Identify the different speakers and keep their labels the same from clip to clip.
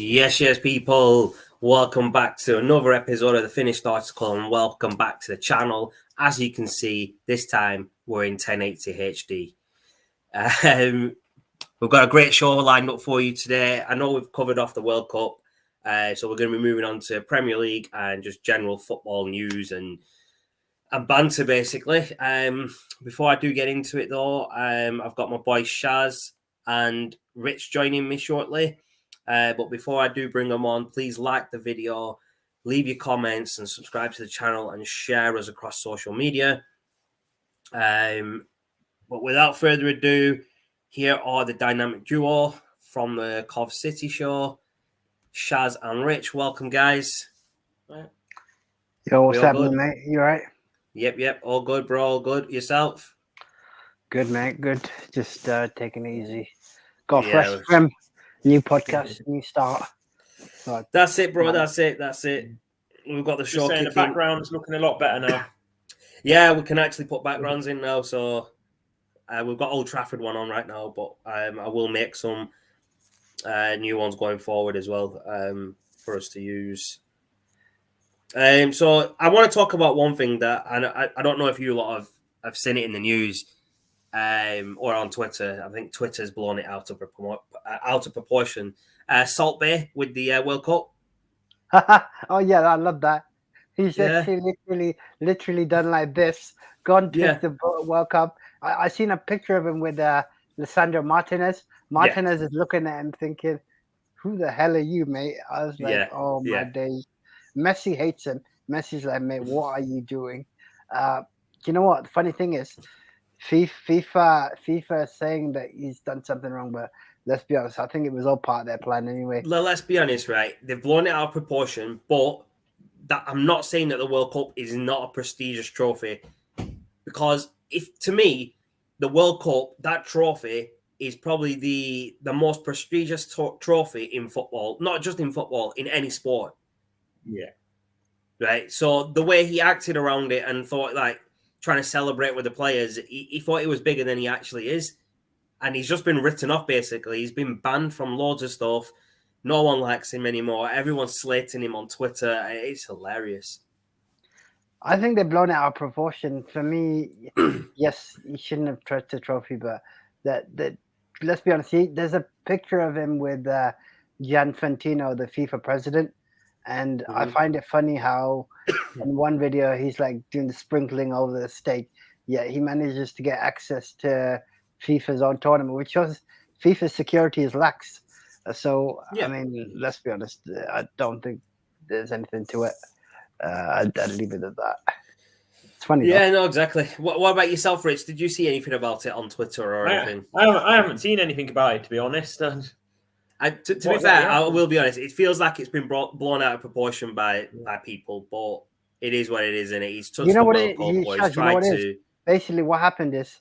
Speaker 1: Yes, people. Welcome back to another episode of the Finished Article and welcome back to the channel. As you can see, this time we're in 1080 HD. We've got a great show lined up for you today. I know we've covered off the World Cup, so we're going to be moving on to Premier League and just general football news and banter, basically. Before I do get into it, though, I've got my boy Shaz and Rich joining me shortly. But before I do bring them on, please like the video, leave your comments and subscribe to the channel and share us across social media. But without further ado, here are the dynamic duo from the Cov City show, Shaz and Rich. Welcome, guys.
Speaker 2: Yo, what's happening, mate? You all right?
Speaker 1: Yep. All good, bro. All good. Yourself?
Speaker 2: Good, mate. Good. Just taking it easy. Got a fresh trim. New podcast, new start. So,
Speaker 1: that's it, bro. That's it. We've got the show
Speaker 3: kicking. The background's looking a lot better now.
Speaker 1: Yeah, we can actually put backgrounds in now. So we've got Old Trafford one on right now, but I will make some new ones going forward as well for us to use. So I want to talk about one thing that I don't know if you lot have seen it in the news or on Twitter. I think Twitter's blown it out of proportion. Salt Bay with the World Cup.
Speaker 2: Oh yeah, I love that. He's actually literally done like this. Gone to the World Cup. I seen a picture of him with Lisandro Martinez. Martinez is looking at him thinking, "Who the hell are you, mate?" I was like, "Oh my days." Messi hates him. Messi's like, "Mate, what are you doing?" You know what? The funny thing is, FIFA is saying that he's done something wrong, but let's be honest, I think it was all part of their plan anyway.
Speaker 1: Let's be honest, right? They've blown it out of proportion, but I'm not saying that the World Cup is not a prestigious trophy, because to me, the World Cup, that trophy is probably the most prestigious trophy in football, not just in football, in any sport.
Speaker 3: Yeah.
Speaker 1: Right. So the way he acted around it and thought like trying to celebrate with the players, he thought it was bigger than he actually is. And he's just been written off, basically. He's been banned from loads of stuff. No one likes him anymore. Everyone's slating him on Twitter. It's hilarious.
Speaker 2: I think they've blown it out of proportion. For me, yes, he shouldn't have tried the trophy, but that let's be honest, there's a picture of him with Gianni Infantino, the FIFA president. And I find it funny how in one video he's like doing the sprinkling over the state. Yeah, he manages to get access to FIFA's own tournament, which shows FIFA's security is lax. So, I mean, let's be honest, I don't think there's anything to it. I'd leave it at that. It's funny.
Speaker 1: Yeah, no, exactly. What about yourself, Rich? Did you see anything about it on Twitter or anything?
Speaker 3: I haven't seen anything about it, to be honest.
Speaker 1: To be fair, I will be honest. It feels like it's been blown out of proportion by people, but it is what it is, and he's touched the World Cup. He's tried to.
Speaker 2: Basically, what happened is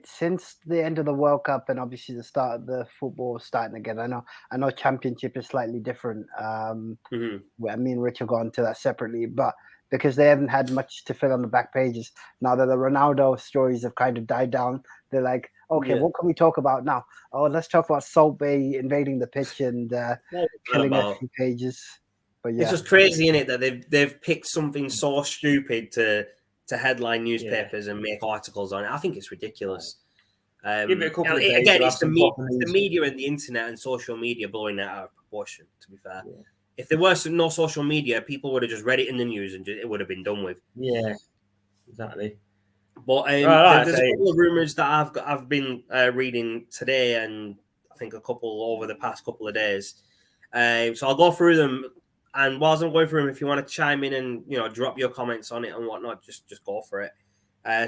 Speaker 2: since the end of the World Cup and obviously the start of the football starting again. I know Championship is slightly different. Where me and Rich have gone to that separately, but because they haven't had much to fill on the back pages now that the Ronaldo stories have kind of died down, they're like, okay, what can we talk about now? Oh, let's talk about Salt Bay invading the pitch and killing a few pages. But
Speaker 1: it's just crazy, isn't it, that they've picked something so stupid to headline newspapers and make articles on it. I think it's ridiculous.
Speaker 3: Give it a couple of days.
Speaker 1: Again, it's the media and the internet and social media blowing that out of proportion, to be fair. Yeah. If there was no social media, people would have just read it in the news and it would have been done with.
Speaker 3: Yeah, exactly.
Speaker 1: But there's a couple of rumours that I've been reading today, and I think a couple over the past couple of days. So I'll go through them, and whilst I'm going through them, if you want to chime in and drop your comments on it and whatnot, just go for it.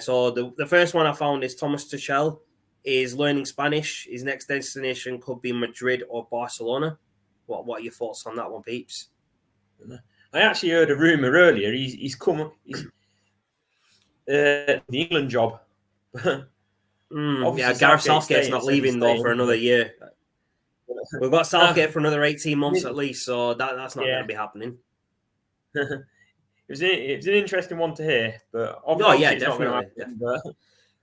Speaker 1: So the first one I found is Thomas Tuchel is learning Spanish. His next destination could be Madrid or Barcelona. What are your thoughts on that one, peeps?
Speaker 3: I actually heard a rumor earlier. He's come. The England job.
Speaker 1: Gareth Southgate's not leaving though for another year. We've got Southgate for another 18 months at least, so that's not going to be happening.
Speaker 3: It was an interesting one to hear, but obviously
Speaker 1: definitely.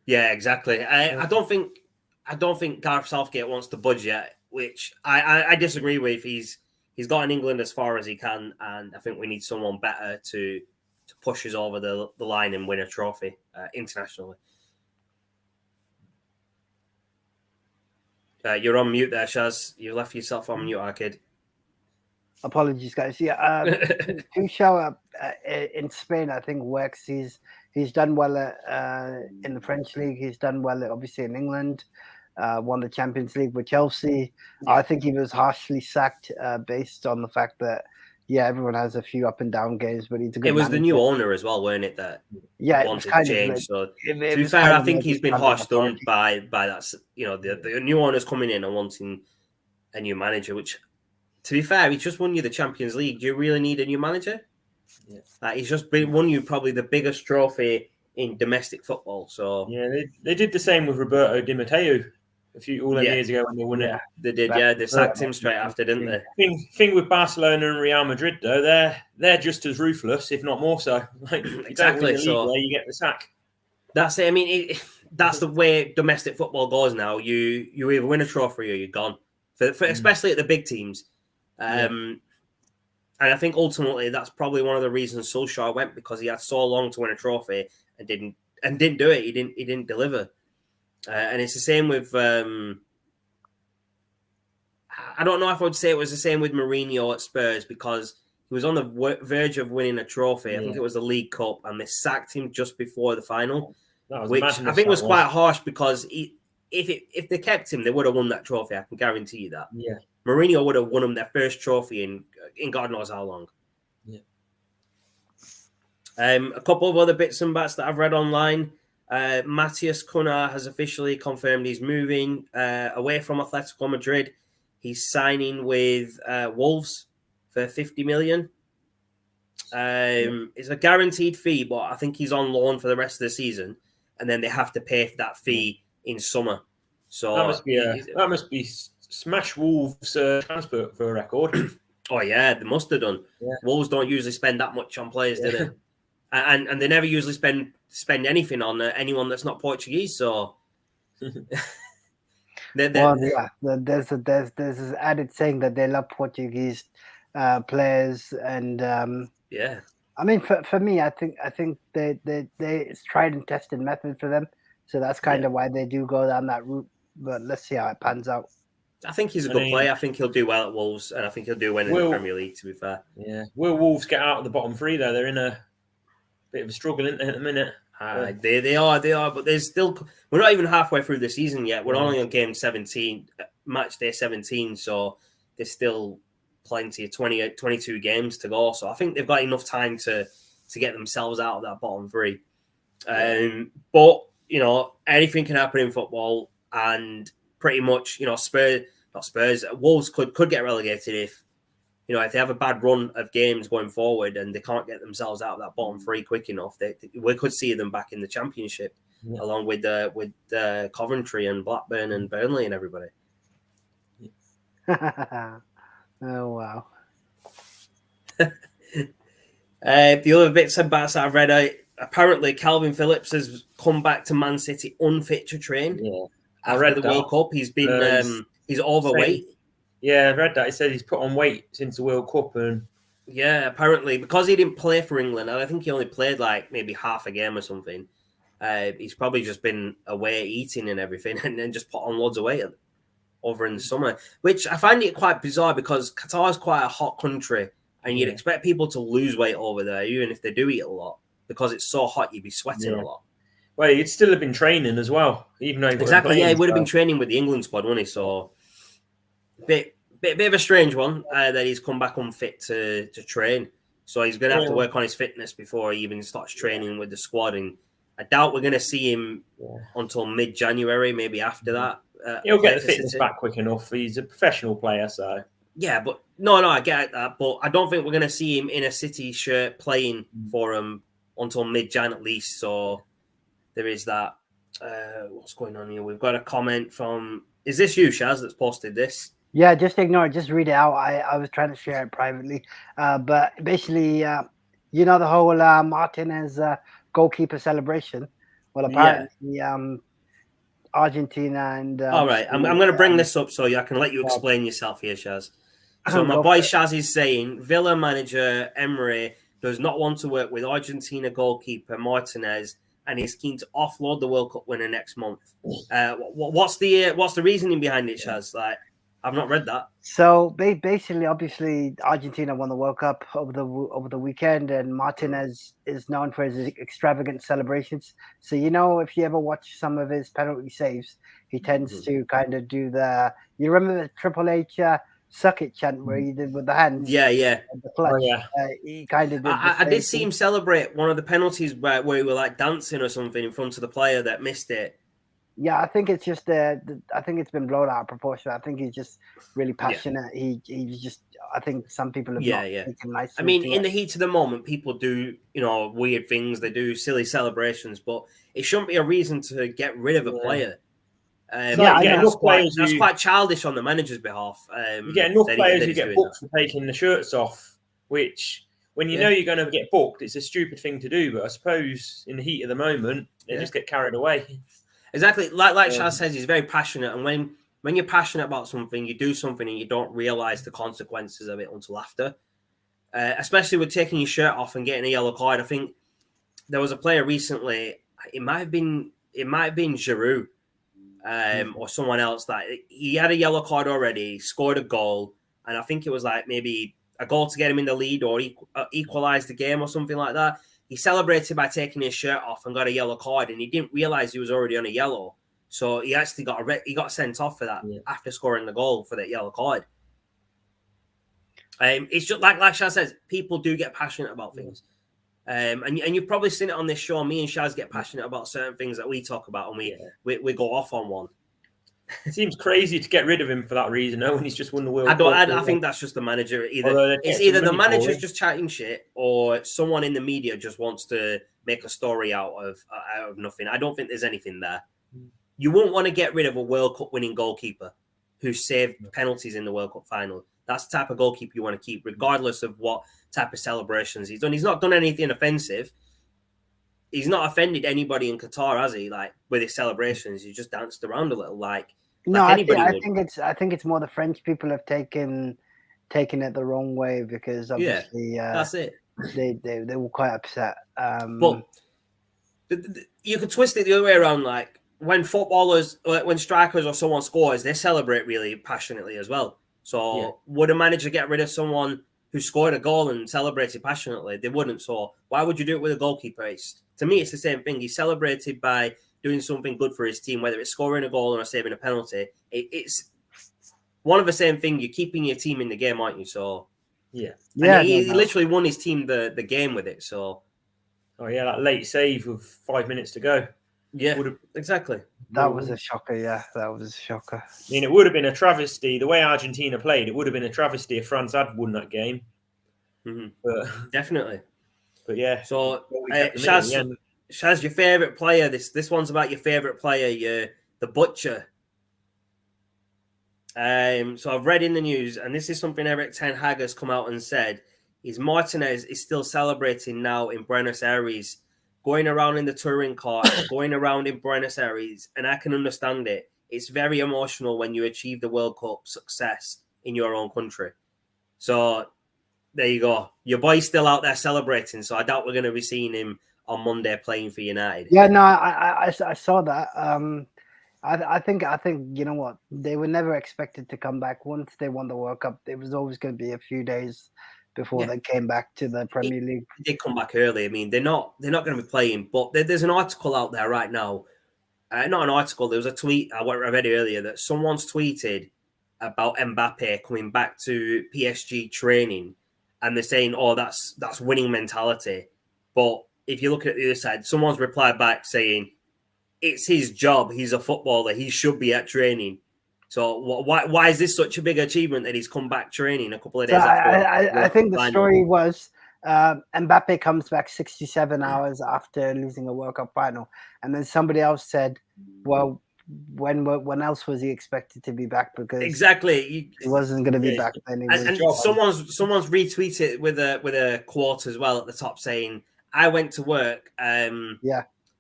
Speaker 1: Yeah, exactly. I don't think Gareth Southgate wants to budge yet, which I disagree with. He's he's gotten England as far as he can, and I think we need someone better to push us over the line and win a trophy internationally. You're on mute there, Shaz. You left yourself on mute, Arcade.
Speaker 2: Apologies, guys. Yeah, Tuchel in Spain, I think works. He's done well in the French league. He's done well, obviously, in England. Won the Champions League with Chelsea. Yeah. I think he was harshly sacked based on the fact that everyone has a few up and down games, but he's a good.
Speaker 1: It was
Speaker 2: manager.
Speaker 1: the new owner as well, weren't it? That wanted to change. So to be fair, I think he's been harsh done by that. You know, the new owner's coming in and wanting a new manager, which, to be fair, he just won you the Champions League. Do you really need a new manager? Yeah. He's just won you probably the biggest trophy in domestic football. So
Speaker 3: they did the same with Roberto Di Matteo a few years ago when they won it.
Speaker 1: They did, they sacked him straight after, didn't they?
Speaker 3: Thing with Barcelona and Real Madrid though, they're just as ruthless, if not more so. Like,
Speaker 1: exactly.
Speaker 3: So you get the sack.
Speaker 1: That's it. I mean, that's the way domestic football goes now. You either win a trophy or you're gone. For especially at the big teams. And I think ultimately that's probably one of the reasons Solskjaer went, because he had so long to win a trophy and didn't do it. He didn't deliver. And it's the same with I don't know if I would say it was the same with Mourinho at Spurs, because he was on the verge of winning a trophy. I think it was the League Cup, and they sacked him just before the final, which I think was quite harsh, because if they kept him, they would have won that trophy. I can guarantee you that.
Speaker 3: Yeah,
Speaker 1: Mourinho would have won them their first trophy in God knows how long.
Speaker 3: Yeah.
Speaker 1: A couple of other bits and bats that I've read online. Matthias Cunha has officially confirmed he's moving away from Atletico Madrid. He's signing with Wolves for 50 million. It's a guaranteed fee, but I think he's on loan for the rest of the season, and then they have to pay for that fee in summer. So
Speaker 3: that must be smash Wolves transfer for a record.
Speaker 1: Oh yeah, they must have done. Yeah. Wolves don't usually spend that much on players, do they? And they never usually spend anything on anyone that's not Portuguese. So
Speaker 2: there's this added saying that they love Portuguese players, and I mean, for me, I think they it's tried and tested method for them, so that's kind of why they do go down that route. But let's see how it pans out.
Speaker 1: I think he's a good player. I think he'll do well at Wolves, and I think he'll do well in the Premier League, to be fair.
Speaker 3: Yeah. Will Wolves get out of the bottom three, though? They're in a bit of a struggle, isn't they, at the minute?
Speaker 1: They are, but there's still... We're not even halfway through the season yet. We're only on game 17, match day 17, so there's still plenty of 22 games to go. So I think they've got enough time to get themselves out of that bottom three. But, you know, anything can happen in football, and pretty much, you know, Wolves could get relegated if they have a bad run of games going forward and they can't get themselves out of that bottom three quick enough. We could see them back in the Championship, along with Coventry and Blackburn and Burnley and everybody.
Speaker 2: Oh wow!
Speaker 1: The other bits and bats that I've read, apparently Calvin Phillips has come back to Man City unfit to train.
Speaker 3: Yeah.
Speaker 1: I read the World Cup. He's been he's overweight.
Speaker 3: Yeah, I read that. He said he's put on weight since the World Cup, and
Speaker 1: apparently because he didn't play for England, I think he only played like maybe half a game or something. He's probably just been away eating and everything, and then just put on loads of weight over in the summer, which I find it quite bizarre because Qatar is quite a hot country, and you'd expect people to lose weight over there, even if they do eat a lot, because it's so hot. You'd be sweating a lot.
Speaker 3: Well, he'd still have been training as well, even though he
Speaker 1: he would have been training with the England squad, wouldn't he? So, bit of a strange one that he's come back unfit to train. So he's going to have to work on his fitness before he even starts training with the squad. And I doubt we're going to see him until mid-January, maybe after that.
Speaker 3: He'll get the fitness back quick enough. He's a professional player, so...
Speaker 1: Yeah, but no, I get that. But I don't think we're going to see him in a City shirt playing for him until mid-Jan at least. So... There is that. What's going on here? We've got a comment from... Is this you, Shaz, that's posted this?
Speaker 2: Yeah, just ignore it. Just read it out. I was trying to share it privately. But basically, the whole Martinez goalkeeper celebration. Well, apparently, Argentina and...
Speaker 1: All right. I'm going to bring this up so I can let you explain yourself here, Shaz. So my
Speaker 2: Go
Speaker 1: boy
Speaker 2: for it.
Speaker 1: Shaz is saying Villa manager Emery does not want to work with Argentina goalkeeper Martinez, and is keen to offload the World Cup winner next month. What's the reasoning behind it, Shaz? Like, I've not read that.
Speaker 2: So basically, obviously, Argentina won the World Cup over the weekend, and Martinez is known for his extravagant celebrations. So if you ever watch some of his penalty saves, he tends to kind of do the. You remember the Triple H "suck it" chant where he did with the hands,
Speaker 1: Yeah.
Speaker 2: and the clutch.
Speaker 3: Oh, yeah.
Speaker 2: He kind of did.
Speaker 1: I did see him celebrate one of the penalties where he were like dancing or something in front of the player that missed it.
Speaker 2: Yeah, I think it's just I think it's been blown out of proportion. I think he's just really passionate. He's just. I think some people have not taken nicely.
Speaker 1: I mean, in the heat of the moment, people do weird things. They do silly celebrations, but it shouldn't be a reason to get rid of a player. That's quite childish on the manager's behalf.
Speaker 3: You get enough players who get booked for taking the shirts off, which when you know you're going to get booked, it's a stupid thing to do. But I suppose in the heat of the moment, they just get carried away.
Speaker 1: Exactly. Like Shaz says, he's very passionate. And when you're passionate about something, you do something and you don't realise the consequences of it until after. Especially with taking your shirt off and getting a yellow card. I think there was a player recently, it might have been Giroud or someone else, that he had a yellow card already, scored a goal, and I think it was like maybe a goal to get him in the lead or equalise the game or something like that. He celebrated by taking his shirt off and got a yellow card, and he didn't realise he was already on a yellow. So he actually got sent off for that after scoring the goal for that yellow card. It's just like Shaz says, people do get passionate about things. And you've probably seen it on this show. Me and Shaz get passionate about certain things that we talk about, and we go off on one.
Speaker 3: It seems crazy to get rid of him for that reason, when he's just won the World Cup.
Speaker 1: I think that's just the manager. It's either the manager's just chatting shit, or someone in the media just wants to make a story out of nothing. I don't think there's anything there. You won't want to get rid of a World Cup winning goalkeeper who saved penalties in the World Cup final. That's the type of goalkeeper you want to keep, regardless of what type of celebrations he's done. He's not done anything offensive. He's not offended anybody in Qatar, has he? Like, with his celebrations, he just danced around a little, I
Speaker 2: think it's more the French people have taken it the wrong way, because obviously
Speaker 1: that's it.
Speaker 2: They were quite upset.
Speaker 1: But you could twist it the other way around. Like, when strikers or someone scores, they celebrate really passionately as well. So would a manager get rid of someone who scored a goal and celebrated passionately? They wouldn't. So why would you do it with a goalkeeper? To me, it's the same thing. He celebrated by doing something good for his team, whether it's scoring a goal or saving a penalty. It's one of the same thing. You're keeping your team in the game, aren't you? So he literally won his team the game with it. So
Speaker 3: that late save with 5 minutes to go.
Speaker 1: Yeah, exactly.
Speaker 2: That was a shocker. Yeah, that was a shocker.
Speaker 3: I mean, it would have been a travesty. The way Argentina played, it would have been a travesty if France had won that game.
Speaker 1: Mm-hmm.
Speaker 3: But,
Speaker 1: definitely.
Speaker 3: But yeah.
Speaker 1: So, Shaz, your favourite player. This one's about your favourite player, the Butcher. So I've read in the news, and this is something Erik ten Hag has come out and said, is Martinez is still celebrating now in Buenos Aires, going around in the touring car, going around in Buenos Aires, and I can understand it. It's very emotional when you achieve the World Cup success in your own country. So there you go. Your boy's still out there celebrating, so I doubt we're going to be seeing him on Monday playing for United.
Speaker 2: Yeah, no, I saw that. I think you know what? They were never expected to come back. Once they won the World Cup, it was always going to be a few days before they came back to the Premier League.
Speaker 1: They come back early. I mean, they're not going to be playing. But there's an article out there right now. Not an article. There was a tweet I read earlier that someone's tweeted about Mbappe coming back to PSG training, and they're saying, "Oh, that's winning mentality." But if you look at the other side, someone's replied back saying, "It's his job. He's a footballer. He should be at training." So why is this such a big achievement that he's come back training a couple of days after?
Speaker 2: I think the story was Mbappe comes back 67 hours after losing a World Cup final. And then somebody else said, well, when else was he expected to be back? Because
Speaker 1: exactly
Speaker 2: he wasn't going to be back then.
Speaker 1: And someone's retweeted with a quote as well at the top saying, I went to work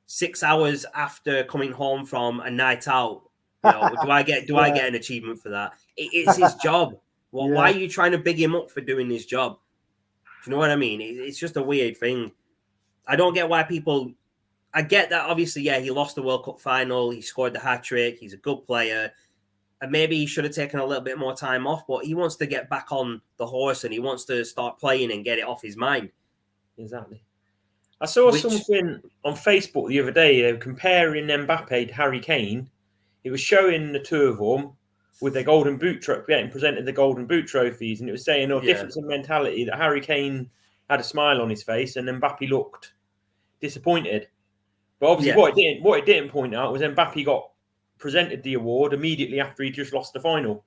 Speaker 1: 6 hours after coming home from a night out. You know, do I get an achievement for that? It's his job. Well, why are you trying to big him up for doing his job? Do you know what I mean? It's just a weird thing. I don't get why people. I get that, obviously, yeah, he lost the World Cup final. He scored the hat-trick. He's a good player. And maybe he should have taken a little bit more time off, but he wants to get back on the horse and he wants to start playing and get it off his mind.
Speaker 3: Exactly. I saw something on Facebook the other day. They were comparing Mbappe to Harry Kane. It was showing the two of them with their golden boot getting presented the golden boot trophies, and it was saying, difference in mentality, that Harry Kane had a smile on his face and Mbappe looked disappointed. But obviously, what it didn't point out was Mbappe got presented the award immediately after he just lost the final.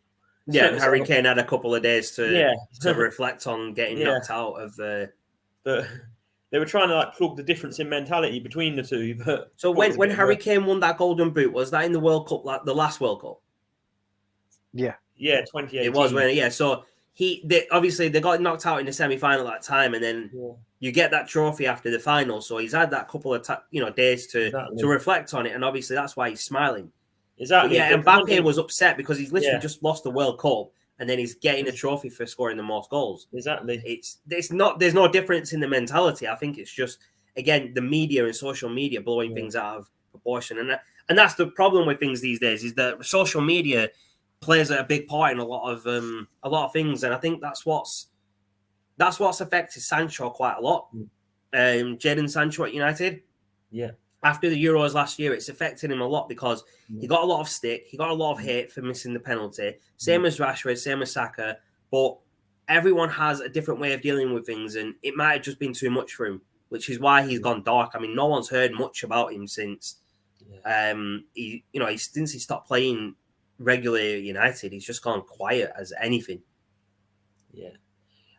Speaker 1: Yeah, and Harry Kane had a couple of days to reflect on getting knocked out of the.
Speaker 3: But they were trying to plug the difference in mentality between the two. But
Speaker 1: so when Harry Kane won that Golden Boot, was that in the World Cup, like the last World Cup?
Speaker 2: Yeah,
Speaker 3: 2018.
Speaker 1: It was So obviously they got knocked out in the semi-final at that time, and then you get that trophy after the final. So he's had that couple of days to reflect on it, and obviously that's why he's smiling.
Speaker 3: Exactly.
Speaker 1: But Mbappe was upset because he's literally just lost the World Cup, and then he's getting a trophy for scoring the most goals.
Speaker 3: Exactly.
Speaker 1: There's no difference in the mentality. I think it's just, again, the media and social media blowing things out of proportion, and that's the problem with things these days, is that social media plays a big part in a lot of things, and I think that's what's affected Sancho quite a lot. Jadon Sancho at United.
Speaker 3: Yeah.
Speaker 1: After the Euros last year, it's affected him a lot because he got a lot of stick. He got a lot of hate for missing the penalty. Same as Rashford, same as Saka. But everyone has a different way of dealing with things, and it might have just been too much for him, which is why he's gone dark. I mean, no one's heard much about him since since he stopped playing regularly at United. He's just gone quiet as anything.
Speaker 3: Yeah.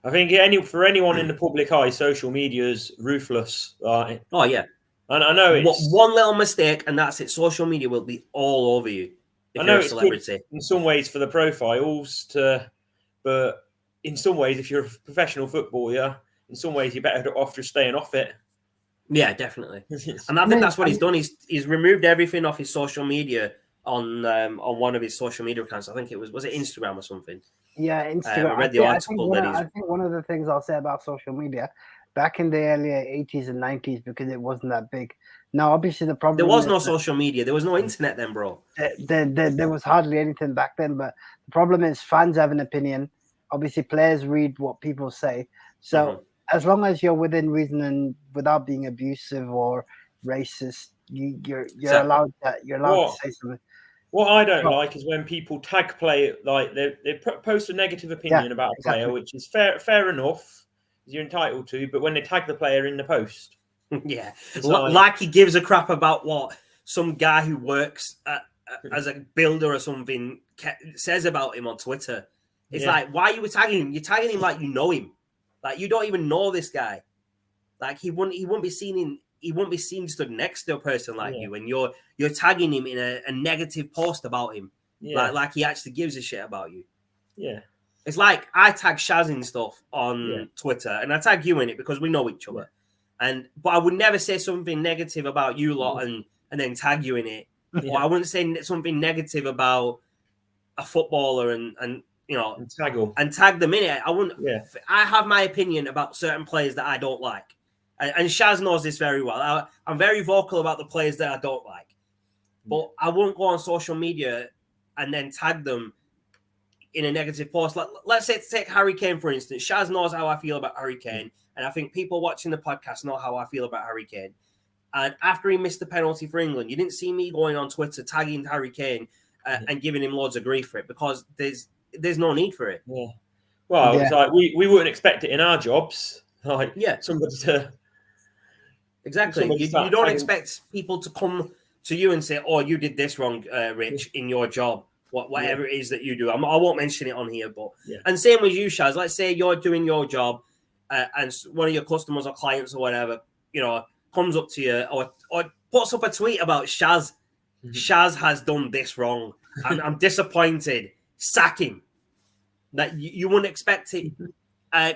Speaker 3: I think for anyone in the public eye, social media is ruthless. Right?
Speaker 1: Oh, yeah.
Speaker 3: And I know it's
Speaker 1: one little mistake, and that's it. Social media will be all over you if you're a celebrity.
Speaker 3: In some ways for the profiles, but in some ways, if you're a professional footballer, in some ways you're better off just staying off it.
Speaker 1: Yeah, definitely. And I think that's what he's done. He's removed everything off his social media on one of his social media accounts. I think it was it Instagram or something.
Speaker 2: Yeah, Instagram.
Speaker 1: I read the article
Speaker 2: I think one of the things I'll say about social media, back in the earlier 80s and 90s, because it wasn't that big. Now, obviously, the problem
Speaker 1: there was no social media. There was no internet then, bro.
Speaker 2: There was hardly anything back then. But the problem is fans have an opinion. Obviously, players read what people say. So as long as you're within reason and without being abusive or racist, you're allowed to say something.
Speaker 3: What I don't like is when people tag play, like they post a negative opinion about a player, which is fair enough. You're entitled to, but when they tag the player in the post,
Speaker 1: like he gives a crap about what some guy who works as a builder or something says about him on Twitter. It's like, why are you tagging him? You're tagging him like you know him, like you don't even know this guy. Like he wouldn't be seen stood next to a person like you, and you're tagging him in a negative post about him, like he actually gives a shit about you.
Speaker 3: Yeah.
Speaker 1: It's like I tag Shaz in stuff on Twitter, and I tag you in it because we know each other. But I would never say something negative about you lot and then tag you in it. Or I wouldn't say something negative about a footballer and tag them in it. I wouldn't. Yeah. I have my opinion about certain players that I don't like, and Shaz knows this very well. I'm very vocal about the players that I don't like, but I wouldn't go on social media and then tag them in a negative post. Let's say, take Harry Kane, for instance. Shaz knows how I feel about Harry Kane, and I think people watching the podcast know how I feel about Harry Kane. And after he missed the penalty for England, you didn't see me going on Twitter tagging Harry Kane and giving him loads of grief for it, because there's no need for it.
Speaker 3: Yeah. Well, it's like we wouldn't expect it in our jobs. Like somebody to...
Speaker 1: Exactly. You don't expect people to come to you and say, oh, you did this wrong, Rich, in your job. Whatever it is that you do. I won't mention it on here, but and same with you, Shaz. Let's say you're doing your job and one of your customers or clients or whatever, comes up to you or puts up a tweet about Shaz. Shaz has done this wrong. I'm disappointed. Sack him. That you wouldn't expect it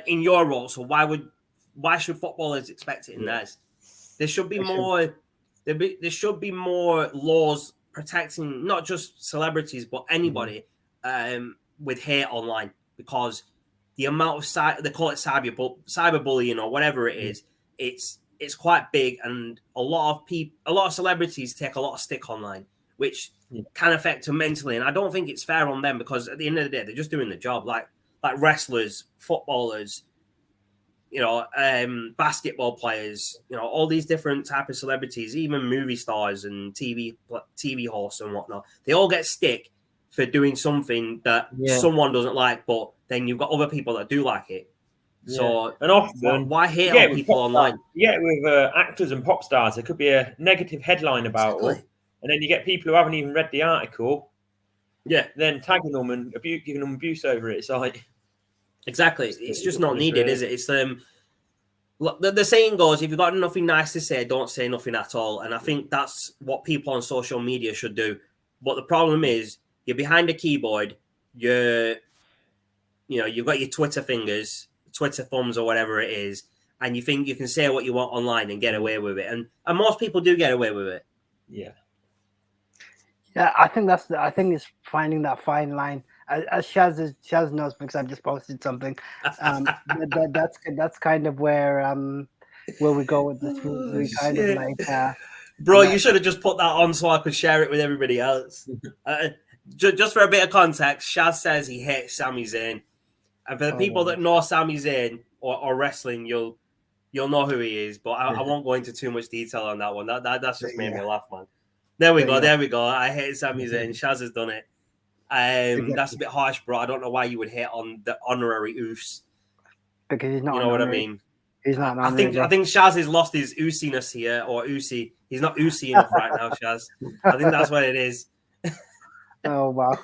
Speaker 1: in your role. So why should footballers expect it in theirs? There should be more. There should be more laws protecting not just celebrities but anybody with hate online. because the amount of they call it cyberbullying or whatever it is, it's quite big, and a lot of celebrities take a lot of stick online, which can affect them mentally. And I don't think it's fair on them, because at the end of the day, they're just doing the job. Like wrestlers, footballers, basketball players, all these different type of celebrities, even movie stars and TV hosts and whatnot. They all get stick for doing something that someone doesn't like, but then you've got other people that do like it. Yeah. So,
Speaker 3: and often,
Speaker 1: why hate on people online?
Speaker 3: With actors and pop stars, there could be a negative headline about them, and then you get people who haven't even read the article, then tagging them and giving them abuse over it. It's like,
Speaker 1: exactly, it's just not needed, is it? It's the saying goes, if you've got nothing nice to say, don't say nothing at all. And I think that's what people on social media should do. But the problem is, you're behind a keyboard, you've got your Twitter fingers, Twitter thumbs or whatever it is, and you think you can say what you want online and get away with it. And most people do get away with it.
Speaker 3: Yeah.
Speaker 2: Yeah, I think it's finding that fine line. As Shaz knows, because I've just posted something. That's kind of where we go with this. We kind of like.
Speaker 1: Bro, you should have just put that on so I could share it with everybody else. Just for a bit of context, Shaz says he hates Sami Zayn, and for the people that know Sami Zayn or wrestling, you'll know who he is. But I won't go into too much detail on that one. That's just made me laugh, man. There we go. I hate Sami Zayn. Shaz has done it. That's a bit harsh, bro. I don't know why you would hate on the honorary oofs.
Speaker 2: Because he's not.
Speaker 1: You know what I mean?
Speaker 2: He's not.
Speaker 1: I think Shaz has lost his oosiness here, or oosie. He's not oosie enough right now, Shaz. I think that's what it is.
Speaker 2: Oh wow!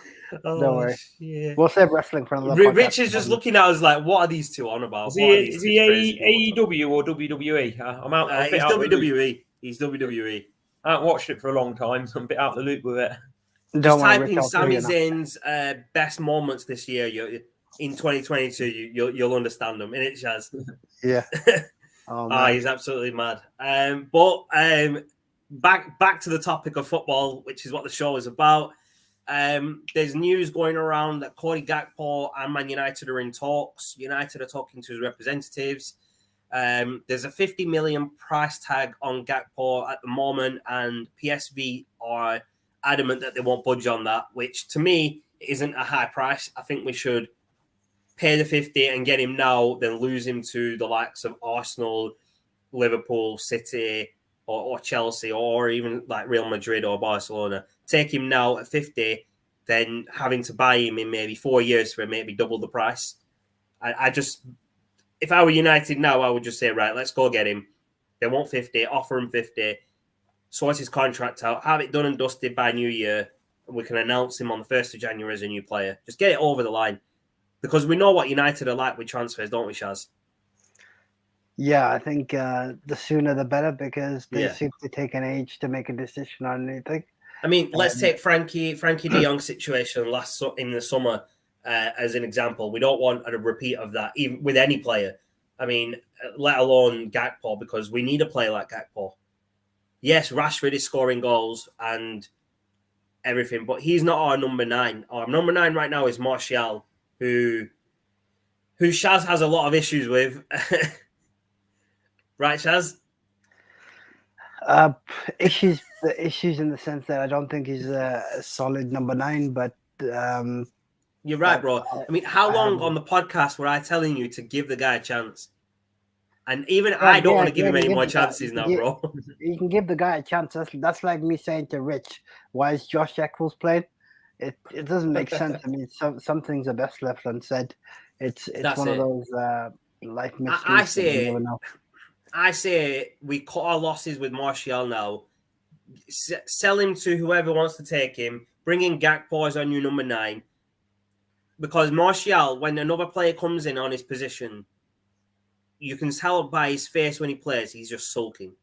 Speaker 2: Don't worry. Yeah. We'll save wrestling for another.
Speaker 1: Rich is just looking at us like, what are these two on about?
Speaker 3: Is he AEW or WWE? I'm out.
Speaker 1: He's WWE. He's WWE.
Speaker 3: I haven't watched it for a long time, so I'm a bit out of the loop with it.
Speaker 1: Just type in Sami Zayn's best moments this year. In 2022, you'll understand them. And it, Shaz.
Speaker 2: Yeah.
Speaker 1: He's absolutely mad. But back to the topic of football, which is what the show is about. There's news going around that Cody Gakpo and Man United are in talks. United are talking to his representatives. There's a 50 million price tag on Gakpo at the moment, and PSV are adamant that they won't budge on that, which to me isn't a high price. I think we should pay the 50 and get him now, then lose him to the likes of Arsenal, Liverpool, City, or Chelsea, or even like Real Madrid or Barcelona. Take him now at 50, then having to buy him in maybe 4 years for maybe double the price. If I were United now, I would just say, right, let's go get him. They want 50, offer him 50, sort his contract out, have it done and dusted by New Year, and we can announce him on the 1st of January as a new player. Just get it over the line. Because we know what United are like with transfers, don't we, Shaz?
Speaker 2: Yeah, I think the sooner the better, because they seem to take an age to make a decision on anything.
Speaker 1: I mean, let's take Frankie de Jong's situation in the summer as an example. We don't want a repeat of that, even with any player. I mean, let alone Gakpo, because we need a player like Gakpo. Yes, Rashford is scoring goals and everything, but he's not our number 9. Our number 9 right now is Martial, who Shaz has a lot of issues with. Right, Shaz?
Speaker 2: Issues in the sense that I don't think he's a solid number 9, but
Speaker 1: you're right, bro. I mean, how long on the podcast were I telling you to give the guy a chance? And even I don't want to give him any more chances now, bro.
Speaker 2: You can give the guy a chance. That's like me saying to Rich, why is Josh Eccles playing? It doesn't make sense. I mean, some things are best left unsaid. It's one of those life mysteries.
Speaker 1: I say we cut our losses with Martial now. Sell him to whoever wants to take him. Bring in Gakpo as our new number 9. Because Martial, when another player comes in on his position, you can tell by his face when he plays, he's just sulking.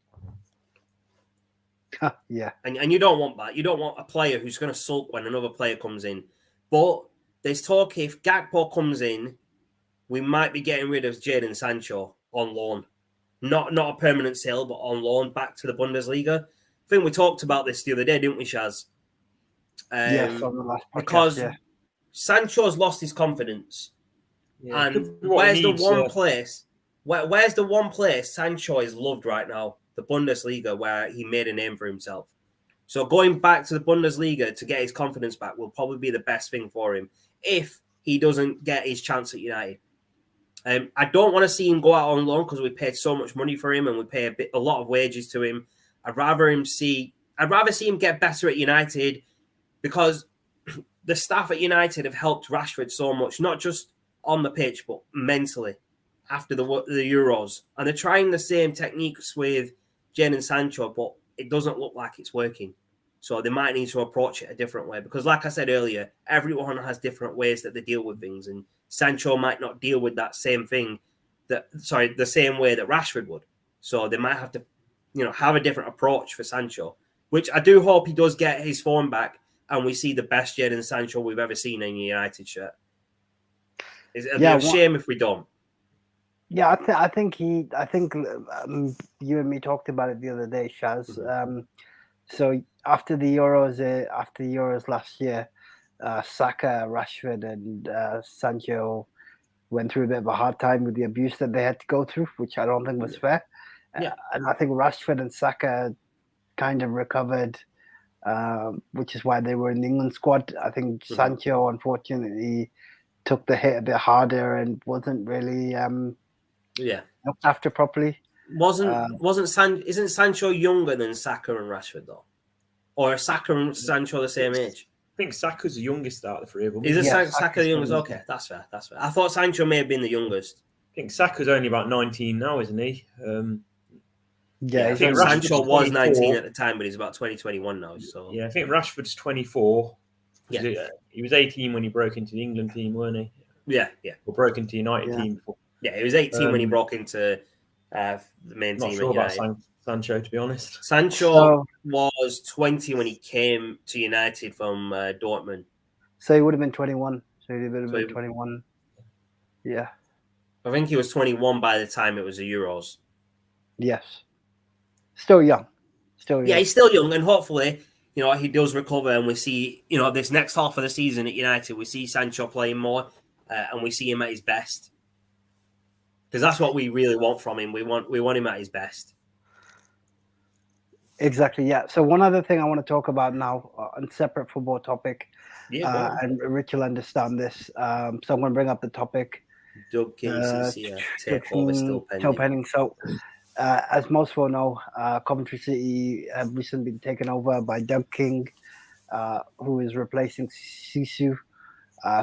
Speaker 2: Yeah.
Speaker 1: And you don't want that. You don't want a player who's going to sulk when another player comes in. But there's talk if Gakpo comes in, we might be getting rid of Jadon Sancho on loan. Not a permanent sale, but on loan back to the Bundesliga. I think we talked about this the other day, didn't we, Shaz?
Speaker 2: Yes, on the last podcast,
Speaker 1: because Sancho's lost his confidence.
Speaker 3: Yeah,
Speaker 1: And
Speaker 3: what
Speaker 1: where's
Speaker 3: he
Speaker 1: the
Speaker 3: needs,
Speaker 1: one place? Where's the one place Sancho is loved right now? The Bundesliga, where he made a name for himself. So going back to the Bundesliga to get his confidence back will probably be the best thing for him if he doesn't get his chance at United. I don't want to see him go out on loan because we paid so much money for him and we pay a lot of wages to him. I'd rather see him get better at United because the staff at United have helped Rashford so much, not just on the pitch but mentally after the Euros, and they're trying the same techniques with Jadon Sancho, but it doesn't look like it's working. So they might need to approach it a different way because, like I said earlier, everyone has different ways that they deal with things, and Sancho might not deal with that same thing the same way that Rashford would. So they might have to, have a different approach for Sancho, which I do hope he does get his form back and we see the best Jadon Sancho we've ever seen in a United shirt. It'll be a shame if we don't.
Speaker 2: Yeah, I think you and me talked about it the other day, Shaz.
Speaker 1: Mm-hmm.
Speaker 2: So after the Euros last year, Saka, Rashford, and Sancho went through a bit of a hard time with the abuse that they had to go through, which I don't think was fair.
Speaker 1: Yeah.
Speaker 2: And I think Rashford and Saka kind of recovered, which is why they were in the England squad. I think Sancho, unfortunately, took the hit a bit harder and wasn't really looked after properly.
Speaker 1: Isn't Sancho younger than Saka and Rashford though, or are Saka and Sancho the same age?
Speaker 3: I think Saka's the youngest out of the three of them.
Speaker 1: Is Saka the youngest? Okay, that's fair. I thought Sancho may have been the youngest.
Speaker 3: I think Saka's only about 19 now, isn't he?
Speaker 1: I think Sancho was 19 at the time, but he's about 21 now. So
Speaker 3: yeah, I think Rashford's 24.
Speaker 1: Yeah,
Speaker 3: he was 18 when he broke into the England team, weren't he?
Speaker 1: Yeah.
Speaker 3: Or broke into the United team before.
Speaker 1: Yeah, he was 18 when he broke into the main team.
Speaker 3: Not sure about Sancho, to be honest.
Speaker 1: Sancho was 20 when he came to United from Dortmund.
Speaker 2: So he would have been 21. So he would have been 21. Yeah.
Speaker 1: I think he was 21 by the time it was the Euros.
Speaker 2: Yes. Still young.
Speaker 1: Yeah, he's still young, and hopefully, he does recover, and we see, this next half of the season at United, we see Sancho playing more, and we see him at his best. Because that's what we really want from him. We want him at his best.
Speaker 2: Exactly, yeah. So one other thing I want to talk about now, on separate football topic, and Rich will understand this. So I'm going to bring up the topic.
Speaker 1: Doug King's takeover still pending.
Speaker 2: So, as most will know, Coventry City have recently been taken over by Doug King, who is replacing Sisu,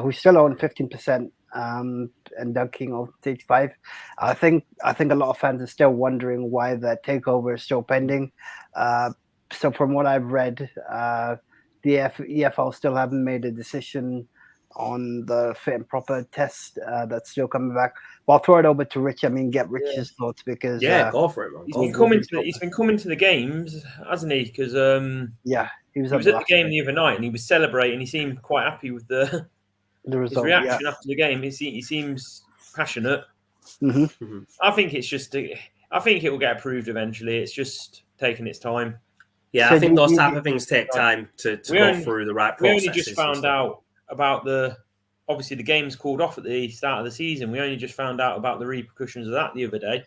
Speaker 2: who still own 15%. And Doug King owns 85%. I think a lot of fans are still wondering why the takeover is still pending. So from what I've read, the EFL still haven't made a decision on the fit and proper test that's still coming back. But I'll throw it over to Rich. Get Rich's thoughts because
Speaker 1: go for it, man.
Speaker 3: He's been coming to the games, hasn't he? Because
Speaker 2: he was
Speaker 3: at the game the other night and he was celebrating. He seemed quite happy with the result, his reaction after the game. He seems passionate.
Speaker 2: Mm-hmm.
Speaker 3: I think it's just. I think it will get approved eventually. It's just taking its time.
Speaker 1: Yeah, so I think those type of things take time to go through the right process.
Speaker 3: We only just found out about obviously the game's called off at the start of the season. We only just found out about the repercussions of that the other day.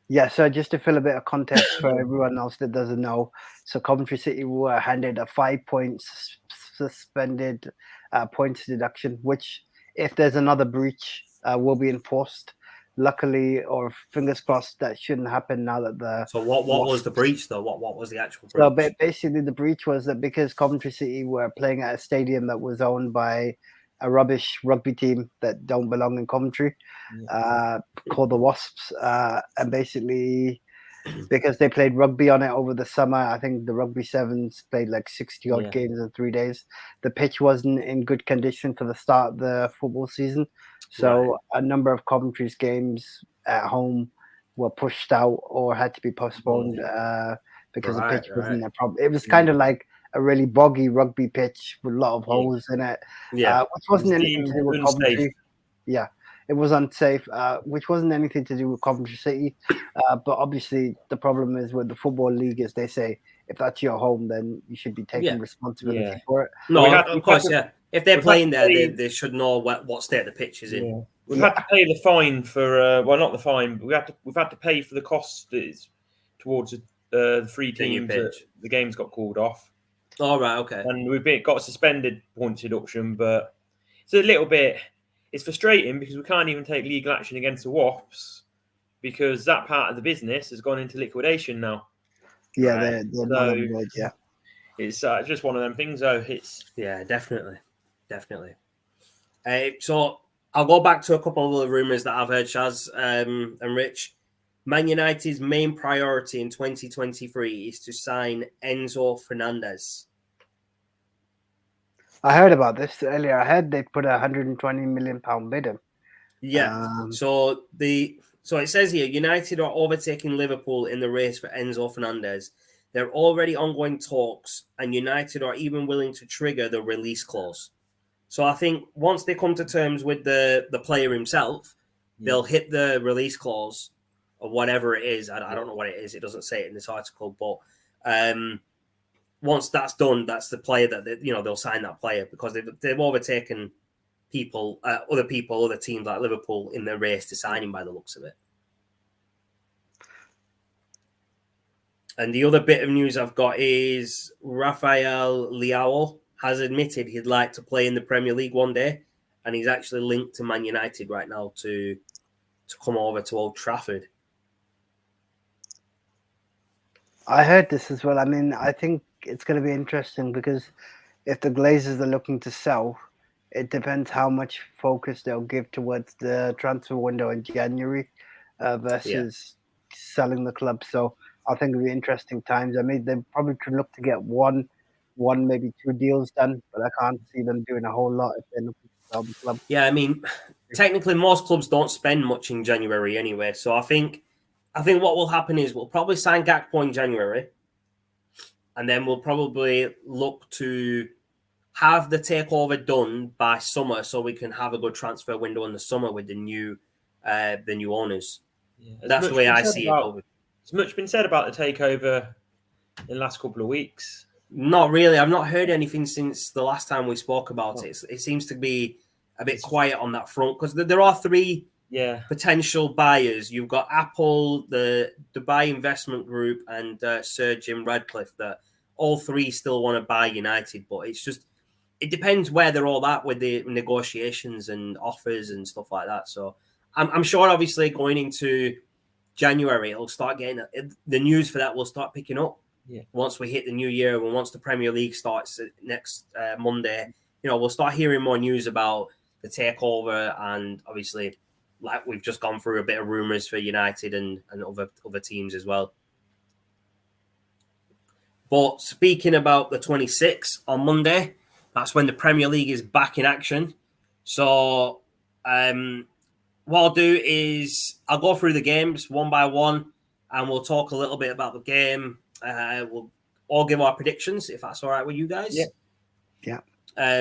Speaker 2: Yeah, so just to fill a bit of context for everyone else that doesn't know, so Coventry City were handed a 5-point suspended points deduction, which if there's another breach will be enforced. Luckily, or fingers crossed, that shouldn't happen now that
Speaker 1: So what was the breach though? What was the actual breach?
Speaker 2: So basically the breach was that because Coventry City were playing at a stadium that was owned by a rubbish rugby team that don't belong in Coventry, called the Wasps, and basically because they played rugby on it over the summer, I think the Rugby Sevens played like 60-odd games in 3 days. The pitch wasn't in good condition for the start of the football season. So a number of Coventry's games at home were pushed out or had to be postponed because the pitch wasn't a problem. It was kind of like a really boggy rugby pitch with a lot of holes in it, which wasn't anything to do with Coventry. Yeah, it was unsafe, which wasn't anything to do with Coventry City. But obviously the problem is with the Football League is they say, if that's your home, then you should be taking responsibility for it.
Speaker 1: No, of course, if they're playing there, they should know what state the pitch is in.
Speaker 3: Yeah. We've had to pay the fine for well, not the fine, but we've had to pay for the cost towards the 3 teams that the games got called off.
Speaker 1: All right, okay.
Speaker 3: And we've got a suspended points deduction, but it's a little bit. It's frustrating because we can't even take legal action against the Wasps because that part of the business has gone into liquidation now.
Speaker 2: Yeah, they're not on board, yeah.
Speaker 3: It's just one of them things, though.
Speaker 1: Definitely. So I'll go back to a couple of the rumours that I've heard, Shaz and Rich. Man United's main priority in 2023 is to sign Enzo Fernandez.
Speaker 2: I heard about this earlier. I heard they put £120 million bid in.
Speaker 1: Yeah. So it says here, United are overtaking Liverpool in the race for Enzo Fernandez. There are already ongoing talks, and United are even willing to trigger the release clause. So I think once they come to terms with the player himself, they'll hit the release clause or whatever it is. I don't know what it is. It doesn't say it in this article, but once that's done, that's the player that they'll sign that player because they've overtaken other teams like Liverpool in the race to sign him by the looks of it. And the other bit of news I've got is Rafael Leao has admitted he'd like to play in the Premier League one day, and he's actually linked to Man United right now to come over to Old Trafford.
Speaker 2: I heard this as well. I mean, I think it's going to be interesting because if the Glazers are looking to sell, it depends how much focus they'll give towards the transfer window in January versus selling the club. So I think it'll be interesting times. I mean, they probably could look to get one, maybe 2 deals done, but I can't see them doing a whole lot if they're looking to sell the club.
Speaker 1: Yeah, I mean, technically most clubs don't spend much in January anyway. So I think what will happen is we'll probably sign Gakpo in January, and then we'll probably look to have the takeover done by summer so we can have a good transfer window in the summer with the new owners. Yeah. That's the way I see it.
Speaker 3: Has much been said about the takeover in the last couple of weeks?
Speaker 1: Not really. I've not heard anything since the last time we spoke about it. It seems to be a bit quiet on that front because there are 3 potential buyers. You've got Apple, the Dubai Investment Group, and Sir Jim Radcliffe. That all 3 still want to buy United, but it depends where they're all at with the negotiations and offers and stuff like that. So I'm sure, obviously, going into January, it'll start getting the news for that will start picking up. Yeah. Once we hit the new year and once the Premier League starts next Monday, we'll start hearing more news about the takeover, and obviously, like we've just gone through a bit of rumours for United and other teams as well. But speaking about the 26th on Monday, that's when the Premier League is back in action. So what I'll do is I'll go through the games one by one, and we'll talk a little bit about the game. We'll all give our predictions, if that's all right with you guys.
Speaker 2: Yeah.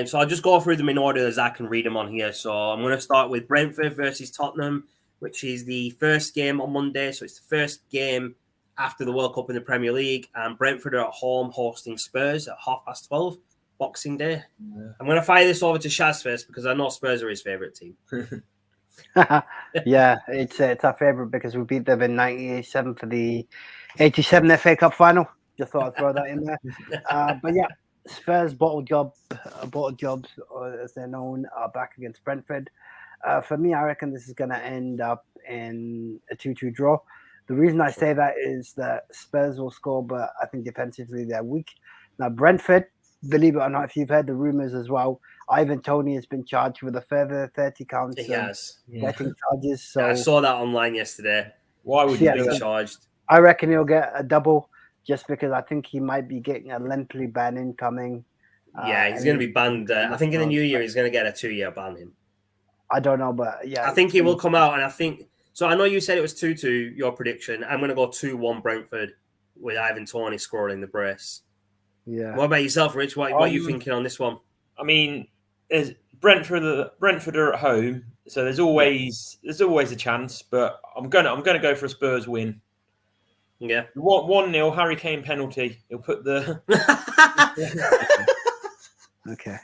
Speaker 1: So I'll just go through them in order as I can read them on here. So I'm going to start with Brentford versus Tottenham, which is the first game on Monday. So it's the first game after the World Cup in the Premier League. And Brentford are at home hosting Spurs at 12:30, Boxing Day. Yeah. I'm going to fire this over to Shaz first because I know Spurs are his favourite team.
Speaker 2: Yeah, it's our favourite because we beat them in 1987 for the 87 FA Cup final. Just thought I'd throw that in there. But yeah, Spurs bottle jobs, as they're known, are back against Brentford. For me, I reckon this is going to end up in a 2-2 draw. The reason I say that is that Spurs will score, but I think defensively they're weak. Now, Brentford, believe it or not, if you've heard the rumours as well, Ivan Toney has been charged with a further 30 counts.
Speaker 1: He has.
Speaker 2: Betting charges. So
Speaker 1: I saw that online yesterday. Why would he be charged?
Speaker 2: I reckon he'll get a double just because I think he might be getting a lengthy ban incoming.
Speaker 1: Yeah, he's going to be banned. I think in the new year he's going to get a 2-year ban. Him.
Speaker 2: I don't know, but yeah.
Speaker 1: I think he will come out, and I think... So I know you said it was 2-2, your prediction. I'm going to go 2-1 Brentford with Ivan Toney scoring the brace.
Speaker 2: Yeah.
Speaker 1: What about yourself, Rich? What are you thinking on this one?
Speaker 3: I mean, Brentford are at home, so there's always a chance. But I'm gonna go for a Spurs win.
Speaker 1: Yeah,
Speaker 3: 1-0 Harry Kane penalty. He'll put the
Speaker 2: Okay.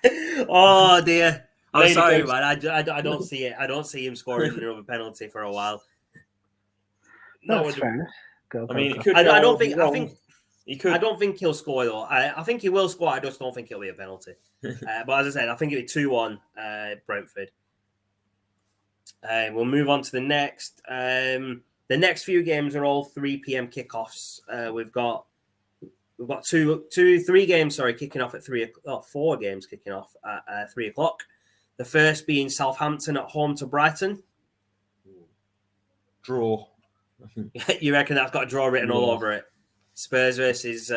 Speaker 1: Oh dear. I'm
Speaker 3: Lady
Speaker 1: sorry,
Speaker 3: goes-
Speaker 1: man. I don't see it. I don't see him scoring another penalty for a while.
Speaker 2: No,
Speaker 3: No,
Speaker 2: that's fair enough. Go.
Speaker 3: I mean,
Speaker 2: go.
Speaker 3: it could.
Speaker 1: I
Speaker 3: go
Speaker 1: don't
Speaker 3: horribly
Speaker 1: think. I
Speaker 3: wrong.
Speaker 1: think.
Speaker 3: He could.
Speaker 1: I don't think he'll score though. I think he will score. I just don't think it'll be a penalty. But as I said, I think it'll be 2-1 Brentford. We'll move on to the next. The next few games are all 3 p.m. kickoffs. We've got three games. Sorry, kicking off at 4 games kicking off at 3 o'clock. The first being Southampton at home to Brighton.
Speaker 3: Draw.
Speaker 1: You reckon that's got a draw written all
Speaker 3: Yeah.
Speaker 1: over it? Spurs versus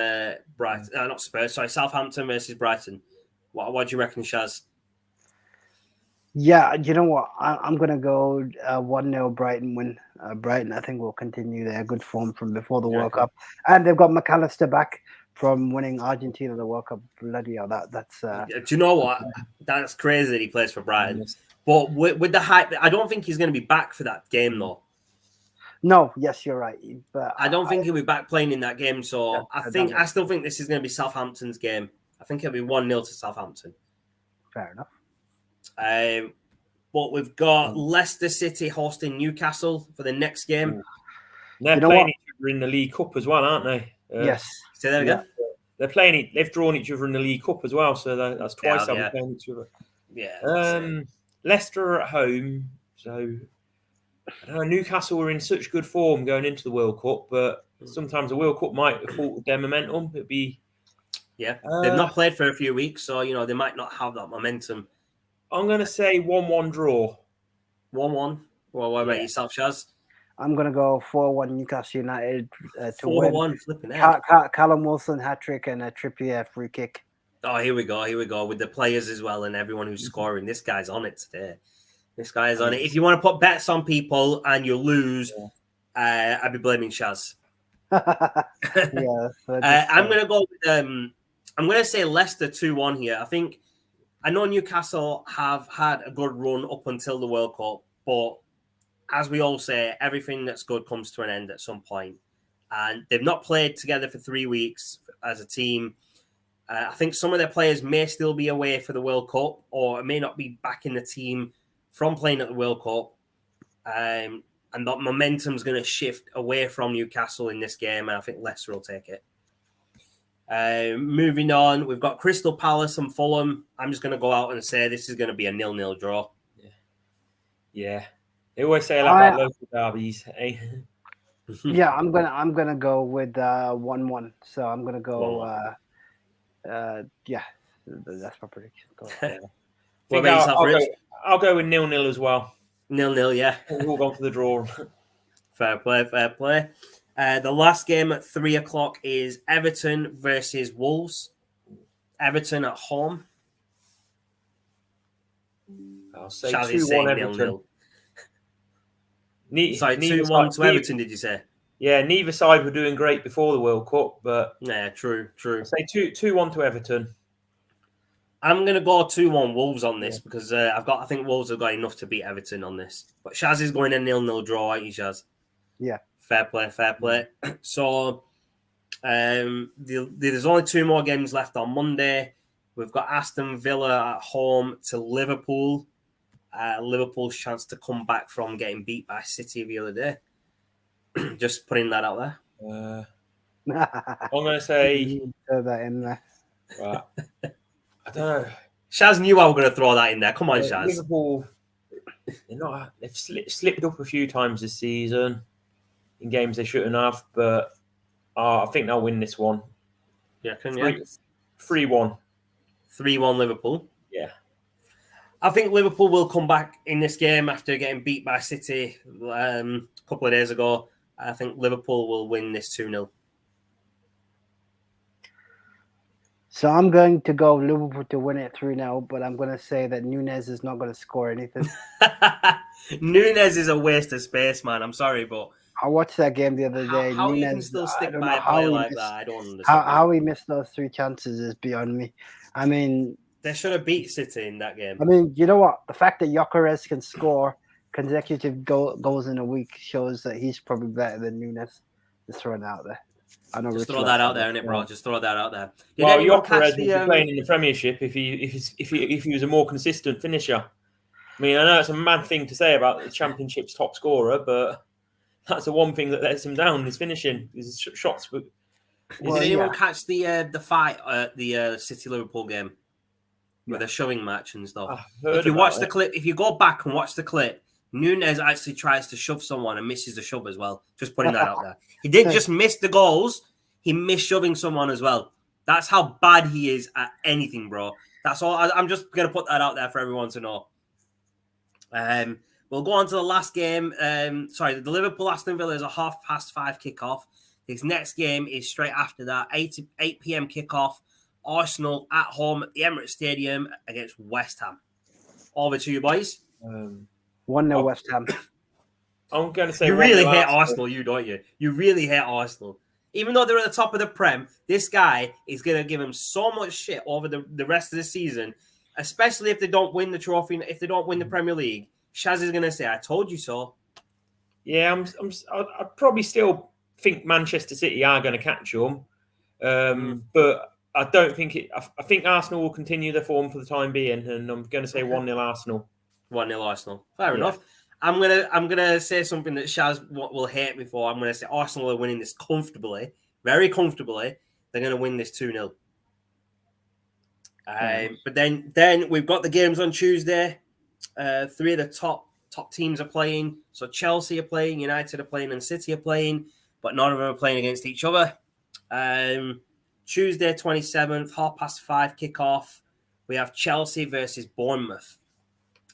Speaker 1: Brighton. Not Spurs. Sorry, Southampton versus Brighton. What do you reckon, Shaz?
Speaker 2: Yeah, you know what? I'm going to go 1-0 Brighton win. Brighton, I think, will continue their good form from before the World Cup. And they've got McAllister back from winning Argentina the World Cup. Bloody hell, that's...
Speaker 1: Do you know what? That's crazy that he plays for Brighton. But with the hype, I don't think he's going to be back for that game, though.
Speaker 2: No, yes, you're right. But
Speaker 1: I don't think he'll be back playing in that game. So
Speaker 2: Yeah,
Speaker 1: I still think this is going to be Southampton's game. I think it'll be 1-0 to Southampton.
Speaker 2: Fair enough.
Speaker 1: But we've got Leicester City hosting Newcastle for the next game.
Speaker 3: They're
Speaker 2: You know
Speaker 3: playing
Speaker 2: what?
Speaker 3: each other in the League Cup as well, aren't they?
Speaker 2: Yes.
Speaker 1: Say that again?
Speaker 3: They're playing. They've drawn each other in the League Cup as well, so that's twice
Speaker 1: Yeah,
Speaker 3: they're
Speaker 1: yeah.
Speaker 3: playing each other.
Speaker 1: Yeah.
Speaker 3: Leicester are at home, so I don't know, Newcastle are in such good form going into the World Cup, but sometimes the World Cup might have halted their momentum. It'd be
Speaker 1: Yeah. They've not played for a few weeks, so they might not have that momentum.
Speaker 3: I'm going to say 1-1 draw.
Speaker 1: 1-1. Well, what about
Speaker 3: Yeah.
Speaker 1: yourself, Shaz?
Speaker 2: I'm going to go 4-1 Newcastle United to win.
Speaker 1: 4-1, flipping out.
Speaker 2: Callum Wilson hat-trick and a Trippier free kick.
Speaker 1: Oh, here we go with the players as well and everyone who's scoring. This guy's on it today. This guy is on it. If you want to put bets on people and you lose, I'd be blaming Shaz.
Speaker 2: Yeah.
Speaker 1: I'm going to go with, I'm going to say Leicester 2-1 here. I know Newcastle have had a good run up until the World Cup, but as we all say, everything that's good comes to an end at some point. And they've not played together for 3 weeks as a team. I think some of their players may still be away for the World Cup or may not be back in the team from playing at the World Cup. And that momentum's going to shift away from Newcastle in this game, and I think Leicester will take it. Moving on, we've got Crystal Palace and Fulham. I'm just going to go out and say this is going to be a 0-0 draw.
Speaker 3: Yeah. They always say a lot about local derbies. Eh?
Speaker 2: Yeah, I'm gonna go with 1-1. So I'm gonna go. Yeah, that's my prediction.
Speaker 1: What about yourself, Rich?
Speaker 3: I'll go with 0-0 as well.
Speaker 1: 0-0, yeah.
Speaker 3: We've all gone for the draw.
Speaker 1: Fair play, fair play. The last game at 3 o'clock is Everton versus Wolves. Everton at home.
Speaker 3: I'll say
Speaker 1: Shazzy's
Speaker 3: 2-1
Speaker 1: saying
Speaker 3: Everton.
Speaker 1: 0-0. Sorry,
Speaker 3: neither
Speaker 1: 2-1 to
Speaker 3: side-
Speaker 1: Everton, did you say?
Speaker 3: Yeah, neither side were doing great before the World Cup, but
Speaker 1: Yeah, true.
Speaker 3: I'll say 2-1 to Everton.
Speaker 1: I'm going to go 2-1 Wolves on this because I think Wolves have got enough to beat Everton on this. But Shaz is going a 0-0 draw, aren't you, Shaz?
Speaker 2: Yeah.
Speaker 1: Fair play. So there's only 2 more games left on Monday. We've got Aston Villa at home to Liverpool. Liverpool's chance to come back from getting beat by City the other day. Just putting that out there.
Speaker 3: I'm going to say...
Speaker 2: Throw that in there.
Speaker 3: Right. I don't know.
Speaker 1: Shaz knew I was going to throw that in there. Come on, Shaz.
Speaker 3: Liverpool, they've slipped up a few times this season in games they shouldn't have, but I think they'll win this one.
Speaker 1: Yeah,
Speaker 3: 3-1.
Speaker 1: 3-1 Liverpool.
Speaker 3: Yeah.
Speaker 1: I think Liverpool will come back in this game after getting beat by City a couple of days ago. I think Liverpool will win this 2-0.
Speaker 2: So I'm going to go Liverpool to win it 3-0, but I'm going to say that Nunez is not going to score anything.
Speaker 1: Nunez is a waste of space, man. I'm sorry, but
Speaker 2: I watched that game the other day.
Speaker 1: how
Speaker 2: Nunez,
Speaker 1: you can still
Speaker 2: I
Speaker 1: stick
Speaker 2: don't
Speaker 1: by
Speaker 2: know
Speaker 1: a
Speaker 2: how
Speaker 1: player
Speaker 2: he
Speaker 1: like
Speaker 2: missed-
Speaker 1: that, I don't understand.
Speaker 2: How he missed those 3 chances is beyond me. I mean,
Speaker 1: They should have beat City in that game.
Speaker 2: you know what? The fact that Gyökeres can score consecutive goals in a week shows that he's probably better than Nunez. Just throwing it out there. I know.
Speaker 1: Just throw that out there, innit, bro? Just throw that out there.
Speaker 3: Did anyone catch the playing in the Premiership if he was a more consistent finisher? I mean, I know it's a mad thing to say about the Championship's top scorer, but that's the one thing that lets him down: his finishing, his shots. Did
Speaker 1: anyone catch the fight at the City Liverpool game with a shoving match and stuff? If you watch the clip, if you go back and watch the clip, Nunez actually tries to shove someone and misses the shove as well. Just putting that out there. He didn't just miss the goals; he missed shoving someone as well. That's how bad he is at anything, bro. That's all. I'm just gonna put that out there for everyone to know. We'll go on to the last game. The Liverpool Aston Villa is a 5:30 kickoff. His next game is straight after that, 8 p.m. kickoff. Arsenal at home at the Emirates Stadium against West Ham. Over to you, boys.
Speaker 2: 1-0 West Ham.
Speaker 3: I'm going to say
Speaker 1: you really hate Arsenal, don't you? You really hate Arsenal. Even though they're at the top of the Prem, this guy is going to give him so much shit over the rest of the season, especially if they don't win the trophy, if they don't win the Premier League. Shaz is going to say, I told you so.
Speaker 3: Yeah, I probably still think Manchester City are going to catch them. But I don't think it. I think Arsenal will continue their form for the time being, and I'm going to say 1-0 Arsenal.
Speaker 1: 1-0 Arsenal. Fair enough. I'm gonna say something that Shaz will hate me for. I'm gonna say Arsenal are winning this comfortably, very comfortably. They're gonna win this 2-0. But then we've got the games on Tuesday. 3 of the top teams are playing. So Chelsea are playing, United are playing, and City are playing, but none of them are playing against each other. Tuesday 27th, 5:30 kickoff. We have Chelsea versus Bournemouth.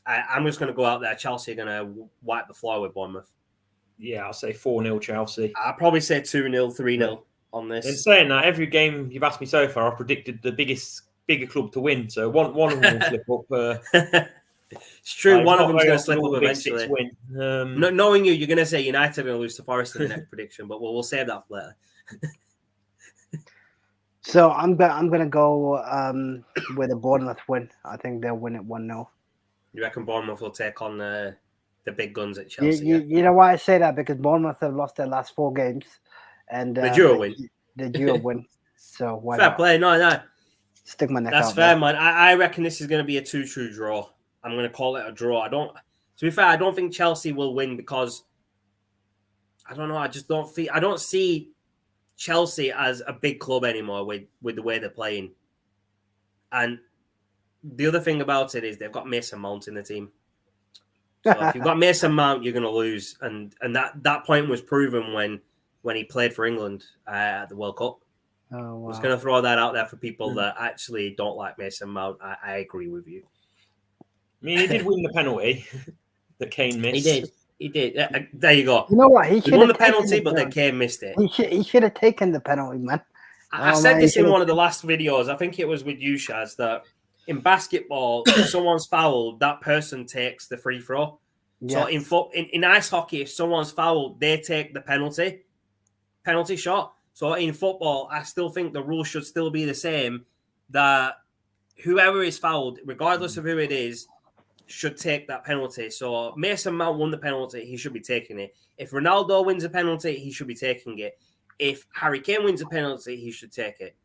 Speaker 1: I'm just going to go out there. Chelsea are going to wipe the floor with Bournemouth.
Speaker 3: Yeah, I'll say 4-0 Chelsea.
Speaker 1: I'll probably say 2-0, 3-0 on this.
Speaker 3: In saying that, every game you've asked me so far, I've predicted the bigger club to win. So one of them will slip up.
Speaker 1: It's true. One of them's going to slip up eventually. Knowing you're going to say United are going to lose to Forest in the next prediction, but we'll save that for later.
Speaker 2: So I'm going to go with a Bournemouth win. I think they'll win it 1-0.
Speaker 1: You reckon Bournemouth will take on the big guns at Chelsea?
Speaker 2: You know why I say that? Because Bournemouth have lost their last 4 games. And
Speaker 1: they're due a win.
Speaker 2: They're due a win. So why
Speaker 1: fair
Speaker 2: not?
Speaker 1: play. No.
Speaker 2: Stick my neck
Speaker 1: That's
Speaker 2: out
Speaker 1: fair,
Speaker 2: there.
Speaker 1: man. I reckon this is going to be a 2-2 draw. I'm going to call it a draw. To be fair, I don't think Chelsea will win because I don't know. I don't see Chelsea as a big club anymore with the way they're playing. And the other thing about it is they've got Mason Mount in the team. So if you've got Mason Mount, you're going to lose. And that point was proven when he played for England at the World Cup.
Speaker 2: Oh, wow.
Speaker 1: I was going to throw that out there for people that actually don't like Mason Mount. I agree with you.
Speaker 3: I mean, he did win the penalty that Kane missed.
Speaker 1: He did. There you go.
Speaker 2: You know what?
Speaker 1: He won the penalty, but then Kane missed it.
Speaker 2: He should have taken the penalty, man.
Speaker 1: I said this in one of the last videos. I think it was with you, Shaz, that in basketball, if someone's fouled, that person takes the free throw. Yes. So in ice hockey, if someone's fouled, they take the penalty shot. So in football, I still think the rule should still be the same, that whoever is fouled, regardless of who it is, should take that penalty. So Mason Mount won the penalty, he should be taking it. If Ronaldo wins a penalty, he should be taking it. If Harry Kane wins a penalty, he should take it.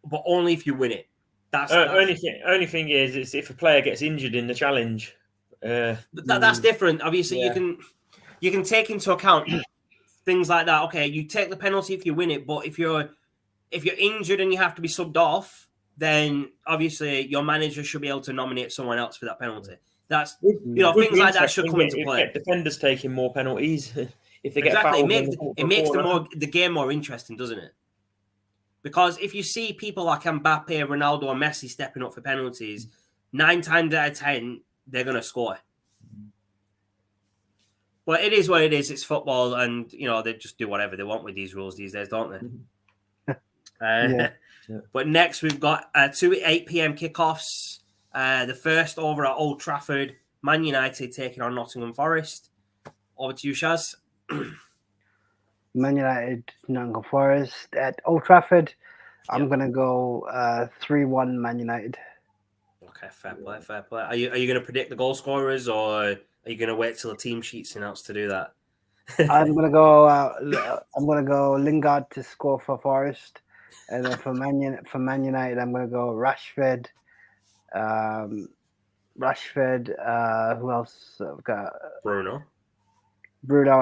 Speaker 1: But only if you win it. That's
Speaker 3: only thing is if a player gets injured in the challenge.
Speaker 1: That's different. Obviously, you can take into account things like that. Okay, you take the penalty if you win it, but if you're injured and you have to be subbed off, then obviously your manager should be able to nominate someone else for that penalty. That's things like that should come into play.
Speaker 3: Defenders taking more penalties if they get
Speaker 1: exactly.
Speaker 3: fouled.
Speaker 1: It makes the game more interesting, doesn't it? Because if you see people like Mbappe, Ronaldo, or Messi stepping up for penalties, 9 times out of 10 they're going to score. Well, it is what it is. It's football, and they just do whatever they want with these rules these days, don't they? But next we've got 2 8 p.m. kickoffs. The first over at Old Trafford, Man United taking on Nottingham Forest. Over to you, Shaz.
Speaker 2: Man United, Nottingham Forest at Old Trafford. I'm gonna go 3-1 Man United.
Speaker 1: Okay, fair play. Are you going to predict the goal scorers, or are you going to wait till the team sheet's announced to do that?
Speaker 2: I'm gonna go. I'm gonna go Lingard to score for Forest, and then for Man United, I'm gonna go Rashford. Who else? I've got
Speaker 1: Bruno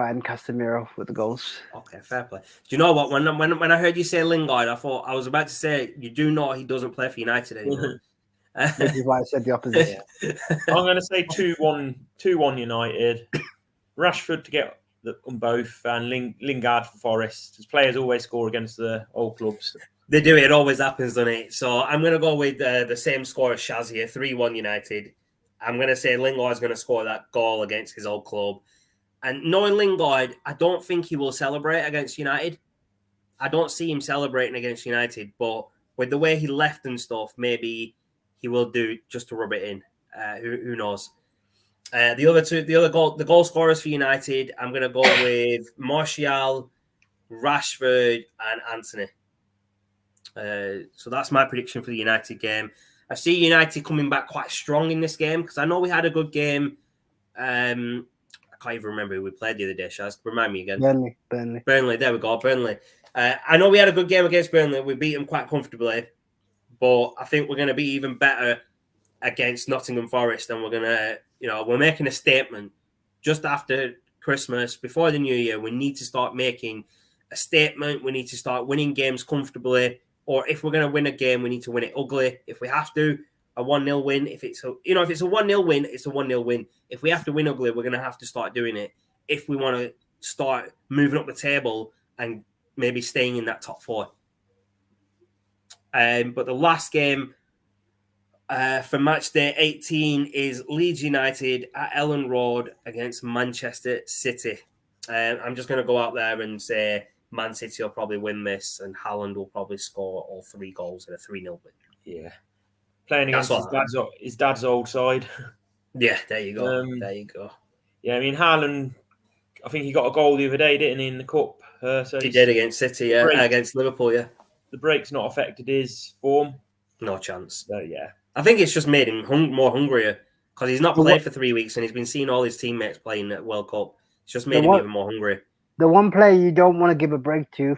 Speaker 2: and Casemiro with the goals.
Speaker 1: Okay, fair play. Do you know what? When I heard you say Lingard, I thought I was about to say you do know he doesn't play for United anymore.
Speaker 2: Which is why I said the opposite.
Speaker 3: I'm going to say 2-1 United. Rashford to get on both, and Lingard for Forest. As players always score against the old clubs.
Speaker 1: They do. It always happens, doesn't it? So I'm going to go with the same score as Shaz here, 3-1 United. I'm going to say Lingard's going to score that goal against his old club. And knowing Lingard, I don't think he will celebrate against United. I don't see him celebrating against United, but with the way he left and stuff, maybe he will do just to rub it in. Who knows? The goal scorers for United, I'm going to go with Martial, Rashford, and Anthony. So that's my prediction for the United game. I see United coming back quite strong in this game because I know we had a good game. I can't even remember who we played the other day, Shaz. Remind me again. Burnley. There we go. Burnley. I know we had a good game against Burnley. We beat them quite comfortably. But I think we're going to be even better against Nottingham Forest. And we're going to, we're making a statement just after Christmas, before the new year. We need to start making a statement. We need to start winning games comfortably. Or if we're going to win a game, we need to win it ugly. If we have to, a 1-0 win. If it's a 1-0 win, it's a 1-0 win. If we have to win ugly, we're going to have to start doing it. If we want to start moving up the table and maybe staying in that top 4. But the last game for match day 18 is Leeds United at Ellen Road against Manchester City. I'm just going to go out there and say Man City will probably win this, and Haaland will probably score all 3 goals in a 3-0 win.
Speaker 3: Yeah. Playing against his dad's old side.
Speaker 1: Yeah, there you go. There you go.
Speaker 3: Yeah, I mean, Haaland, I think he got a goal the other day, didn't he, in the Cup?
Speaker 1: So he did against City, against Liverpool, yeah.
Speaker 3: The break's not affected his form.
Speaker 1: No chance.
Speaker 3: So, yeah.
Speaker 1: I think it's just made him more hungrier because he's not played for 3 weeks and he's been seeing all his teammates playing at World Cup. It's just made him even more hungry.
Speaker 2: The one player you don't want to give a break to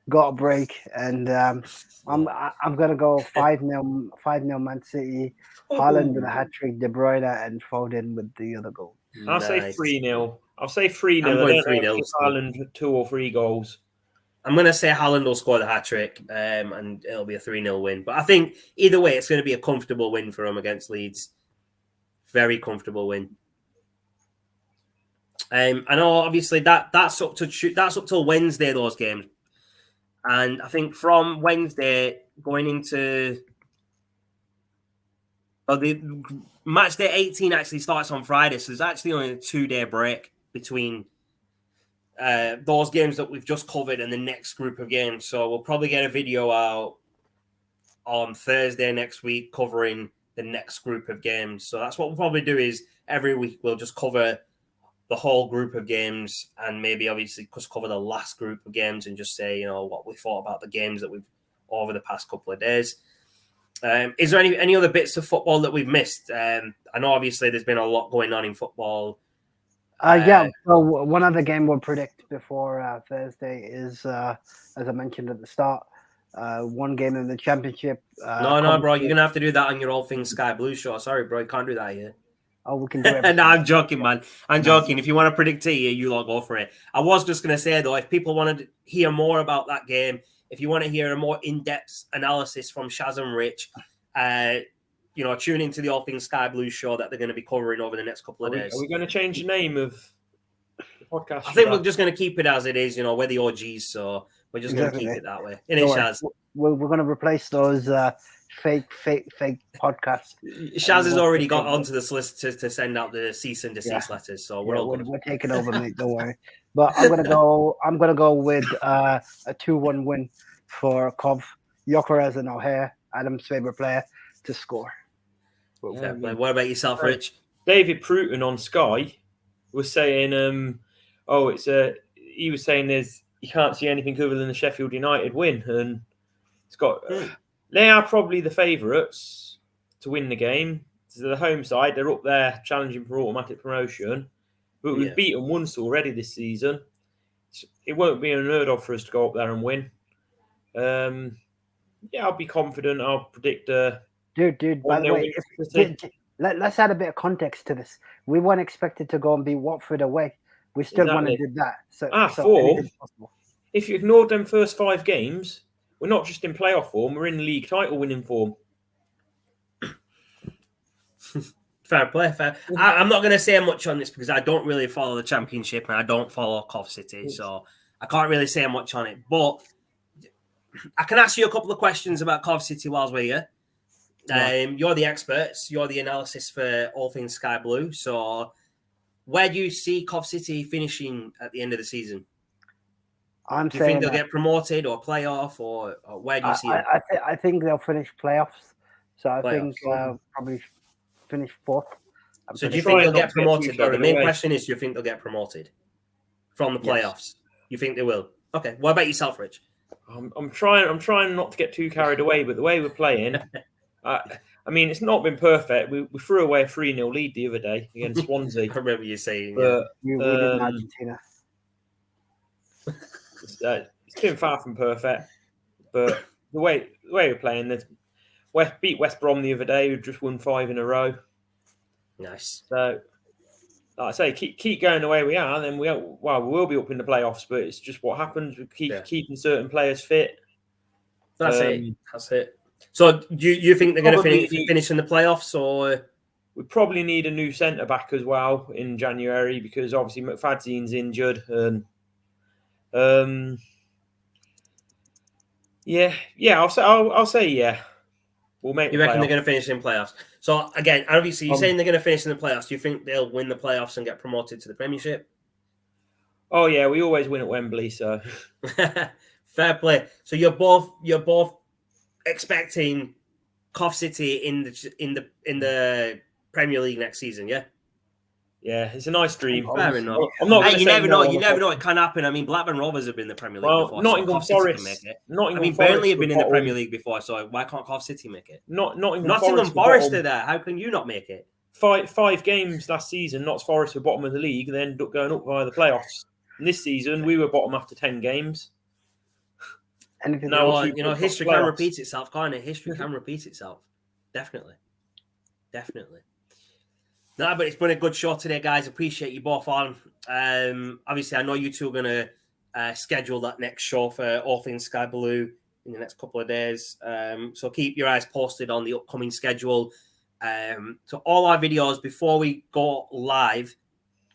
Speaker 2: got a break, and I'm gonna go 5-0 Man City. Haaland with a hat trick, De Bruyne and Foden with the other goal.
Speaker 3: I'll say 3-0. I'll say 3-0.
Speaker 1: I'm going 3-0.
Speaker 3: Haaland 2 or 3 goals.
Speaker 1: I'm going to say Haaland will score the hat trick, and it'll be a 3-0 win. But I think either way, it's going to be a comfortable win for him against Leeds. Very comfortable win. I know, obviously, that's up till Wednesday, those games. And I think from Wednesday going into the match day 18 actually starts on Friday, so there's actually only a 2-day break between those games that we've just covered and the next group of games. So we'll probably get a video out on Thursday next week covering the next group of games. So that's what we'll probably do, is every week we'll just cover the whole group of games and maybe obviously just cover the last group of games and just say, what we thought about the games that we've over the past couple of days. Is there any other bits of football that we've missed? I know obviously there's been a lot going on in football.
Speaker 2: So one other game we'll predict before Thursday is, as I mentioned at the start, one game in the championship.
Speaker 1: No, bro, you're gonna have to do that on your All Things Sky Blue show. Sorry, bro, you can't do that here.
Speaker 2: Oh, we can do it.
Speaker 1: No, I'm joking, man. I'm joking. If you want to predict it here, you lot go for it. I was just gonna say though, if people want to hear more about that game, if you want to hear a more in-depth analysis from Shaz and Rich, tune into the All Things Sky Blue show that they're going to be covering over the next couple of days.
Speaker 3: Are we going to change the name of the podcast?
Speaker 1: I think we're just going to keep it as it is. We're the OGs, so we're just going to keep it that way. Shaz?
Speaker 2: We're going to replace those fake podcasts.
Speaker 1: Shaz has already got onto the solicitors to send out the cease and desist letters, so
Speaker 2: we're taking over, mate. Don't worry. But I'm gonna go with a 2-1 win for Cov. Gyökeres and O'Hare, Adam's favorite player, to score.
Speaker 1: What about yourself, Rich?
Speaker 3: David Pruton on Sky was saying, he was saying you can't see anything other than the Sheffield United win, and it's got. They are probably the favourites to win the game. To the home side, they're up there challenging for automatic promotion. But we've beaten once already this season. it won't be unheard of for us to go up there and win. I'll be confident. I'll predict.
Speaker 2: Dude. By the way, let's add a bit of context to this. We weren't expected to go and beat Watford away. We still went and did that. So
Speaker 3: form. If you ignored them first 5 games, we're not just in playoff form. We're in league title winning form.
Speaker 1: Fair play. I'm not going to say much on this because I don't really follow the Championship and I don't follow Cov City, so I can't really say much on it. But I can ask you a couple of questions about Cov City whilst we're here. You're the experts. You're the analysis for all things Sky Blue. So where do you see Cov City finishing at the end of the season? Do you think they'll get promoted or playoff, or where do you see them?
Speaker 2: I think they'll finish playoffs. So I think probably finish 4th.
Speaker 1: So do you think they'll get promoted? Though? The main question is, do you think they'll get promoted from the playoffs? Yes. You think they will? Okay. What about yourself, Rich?
Speaker 3: I'm trying not to get too carried away, but the way we're playing, I mean, it's not been perfect. We threw away a 3-0 lead the other day against Swansea.
Speaker 1: I remember you saying,
Speaker 2: we did Argentina.
Speaker 3: It's been far from perfect, but the way we're playing, beat West Brom the other day. We've just won 5 in a row.
Speaker 1: Nice.
Speaker 3: So, like I say, keep going the way we are, then we will be up in the playoffs. But it's just what happens. We keep keeping certain players fit.
Speaker 1: That's it. So, do you think they're going to finish in the playoffs, or
Speaker 3: we probably need a new centre back as well in January because obviously McFadzean's injured and. I'll say yeah. We'll make.
Speaker 1: You reckon they're going to finish in playoffs? So again, obviously, you're saying they're going to finish in the playoffs. Do you think they'll win the playoffs and get promoted to the Premiership?
Speaker 3: Oh yeah, we always win at Wembley. So
Speaker 1: fair play. So you're both expecting Cov City in the Premier League next season, yeah?
Speaker 3: Yeah, it's a nice dream.
Speaker 1: Fair enough.
Speaker 3: I'm not.
Speaker 1: You never know. You never know. It can happen. I mean, Blackburn Rovers have been in the Premier League before.
Speaker 3: Nottingham Forest.
Speaker 1: Burnley have been in the Premier League before. So why can't Cov City make it?
Speaker 3: Nottingham
Speaker 1: Forest are there. How can you not make it?
Speaker 3: 5 games last season. Notts Forest were bottom of the league. They ended up going up via the playoffs. And this season, we were bottom after 10 games.
Speaker 1: History can repeat itself, can't it? History can repeat itself. Definitely. No, but it's been a good show today, guys. Appreciate you both on. Obviously, I know you two are going to schedule that next show for All Things Sky Blue in the next couple of days. So keep your eyes posted on the upcoming schedule. So all our videos before we go live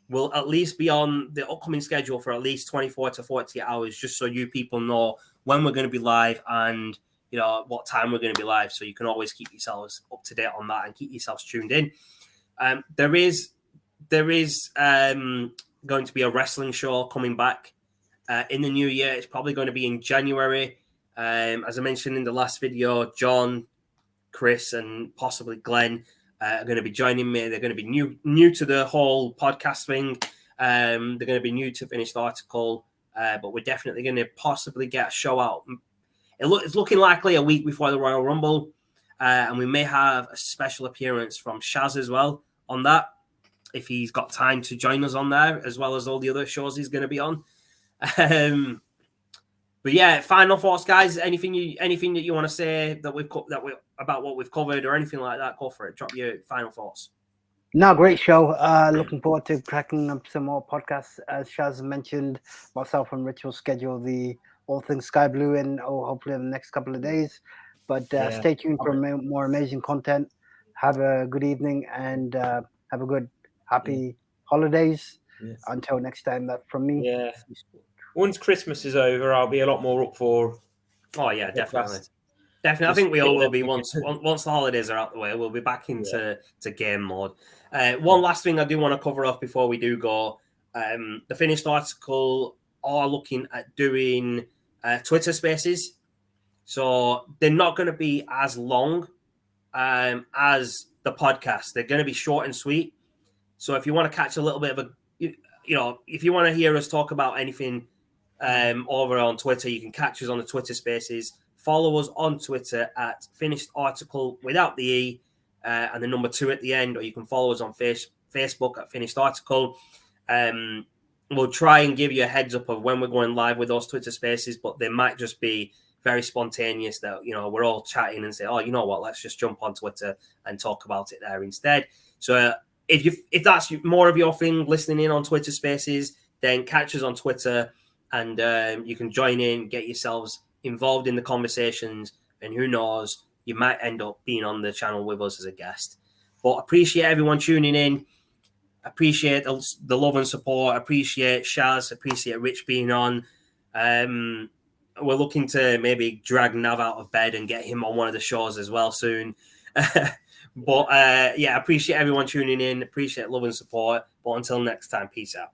Speaker 1: will at least be on the upcoming schedule for at least 24 to 48 hours, just so you people know when we're going to be live and what time we're going to be live. So you can always keep yourselves up to date on that and keep yourselves tuned in. There is going to be a wrestling show coming back in the new year. It's probably going to be in January. As I mentioned in the last video, John, Chris, and possibly Glenn are going to be joining me. They're going to be new to the whole podcast thing. They're going to be new to Finished Article, but we're definitely going to possibly get a show out. It's looking likely a week before the Royal Rumble. And we may have a special appearance from Shaz as well on that, if he's got time to join us on there, as well as all the other shows he's going to be on. But yeah, final thoughts, guys. Anything that you want to say about what we've covered or anything like that? Go for it. Drop your final thoughts.
Speaker 2: No, great show. Looking forward to cracking up some more podcasts. As Shaz mentioned, myself and Rich will schedule the All Things Sky Blue in hopefully in the next couple of days. But stay tuned for more amazing content. Have a good evening and have a good, happy holidays. Yes. Until next time, that's from me.
Speaker 3: Yeah. Once Christmas is over, I'll be a lot more up for.
Speaker 1: Oh yeah, definitely. I think we all will be once the holidays are out the way. We'll be back into game mode. One last thing I do want to cover off before we do go. The Finished Article are looking at doing Twitter Spaces. So they're not going to be as long as the podcast. They're going to be short and sweet. So if you want to catch a little bit of if you want to hear us talk about anything over on Twitter, you can catch us on the Twitter Spaces. Follow us on Twitter at Finished Article without the E and the number 2 at the end, or you can follow us on Facebook at Finished Article. we'll try and give you a heads up of when we're going live with those Twitter Spaces, but they might just be very spontaneous that, we're all chatting and say, oh, you know what, let's just jump on Twitter and talk about it there instead. So if that's more of your thing, listening in on Twitter Spaces, then catch us on Twitter and you can join in, get yourselves involved in the conversations, and who knows, you might end up being on the channel with us as a guest. But appreciate everyone tuning in. Appreciate the love and support. Appreciate Shaz. Appreciate Rich being on. We're looking to maybe drag Nav out of bed and get him on one of the shows as well soon. But appreciate everyone tuning in. Appreciate love and support. But until next time, peace out.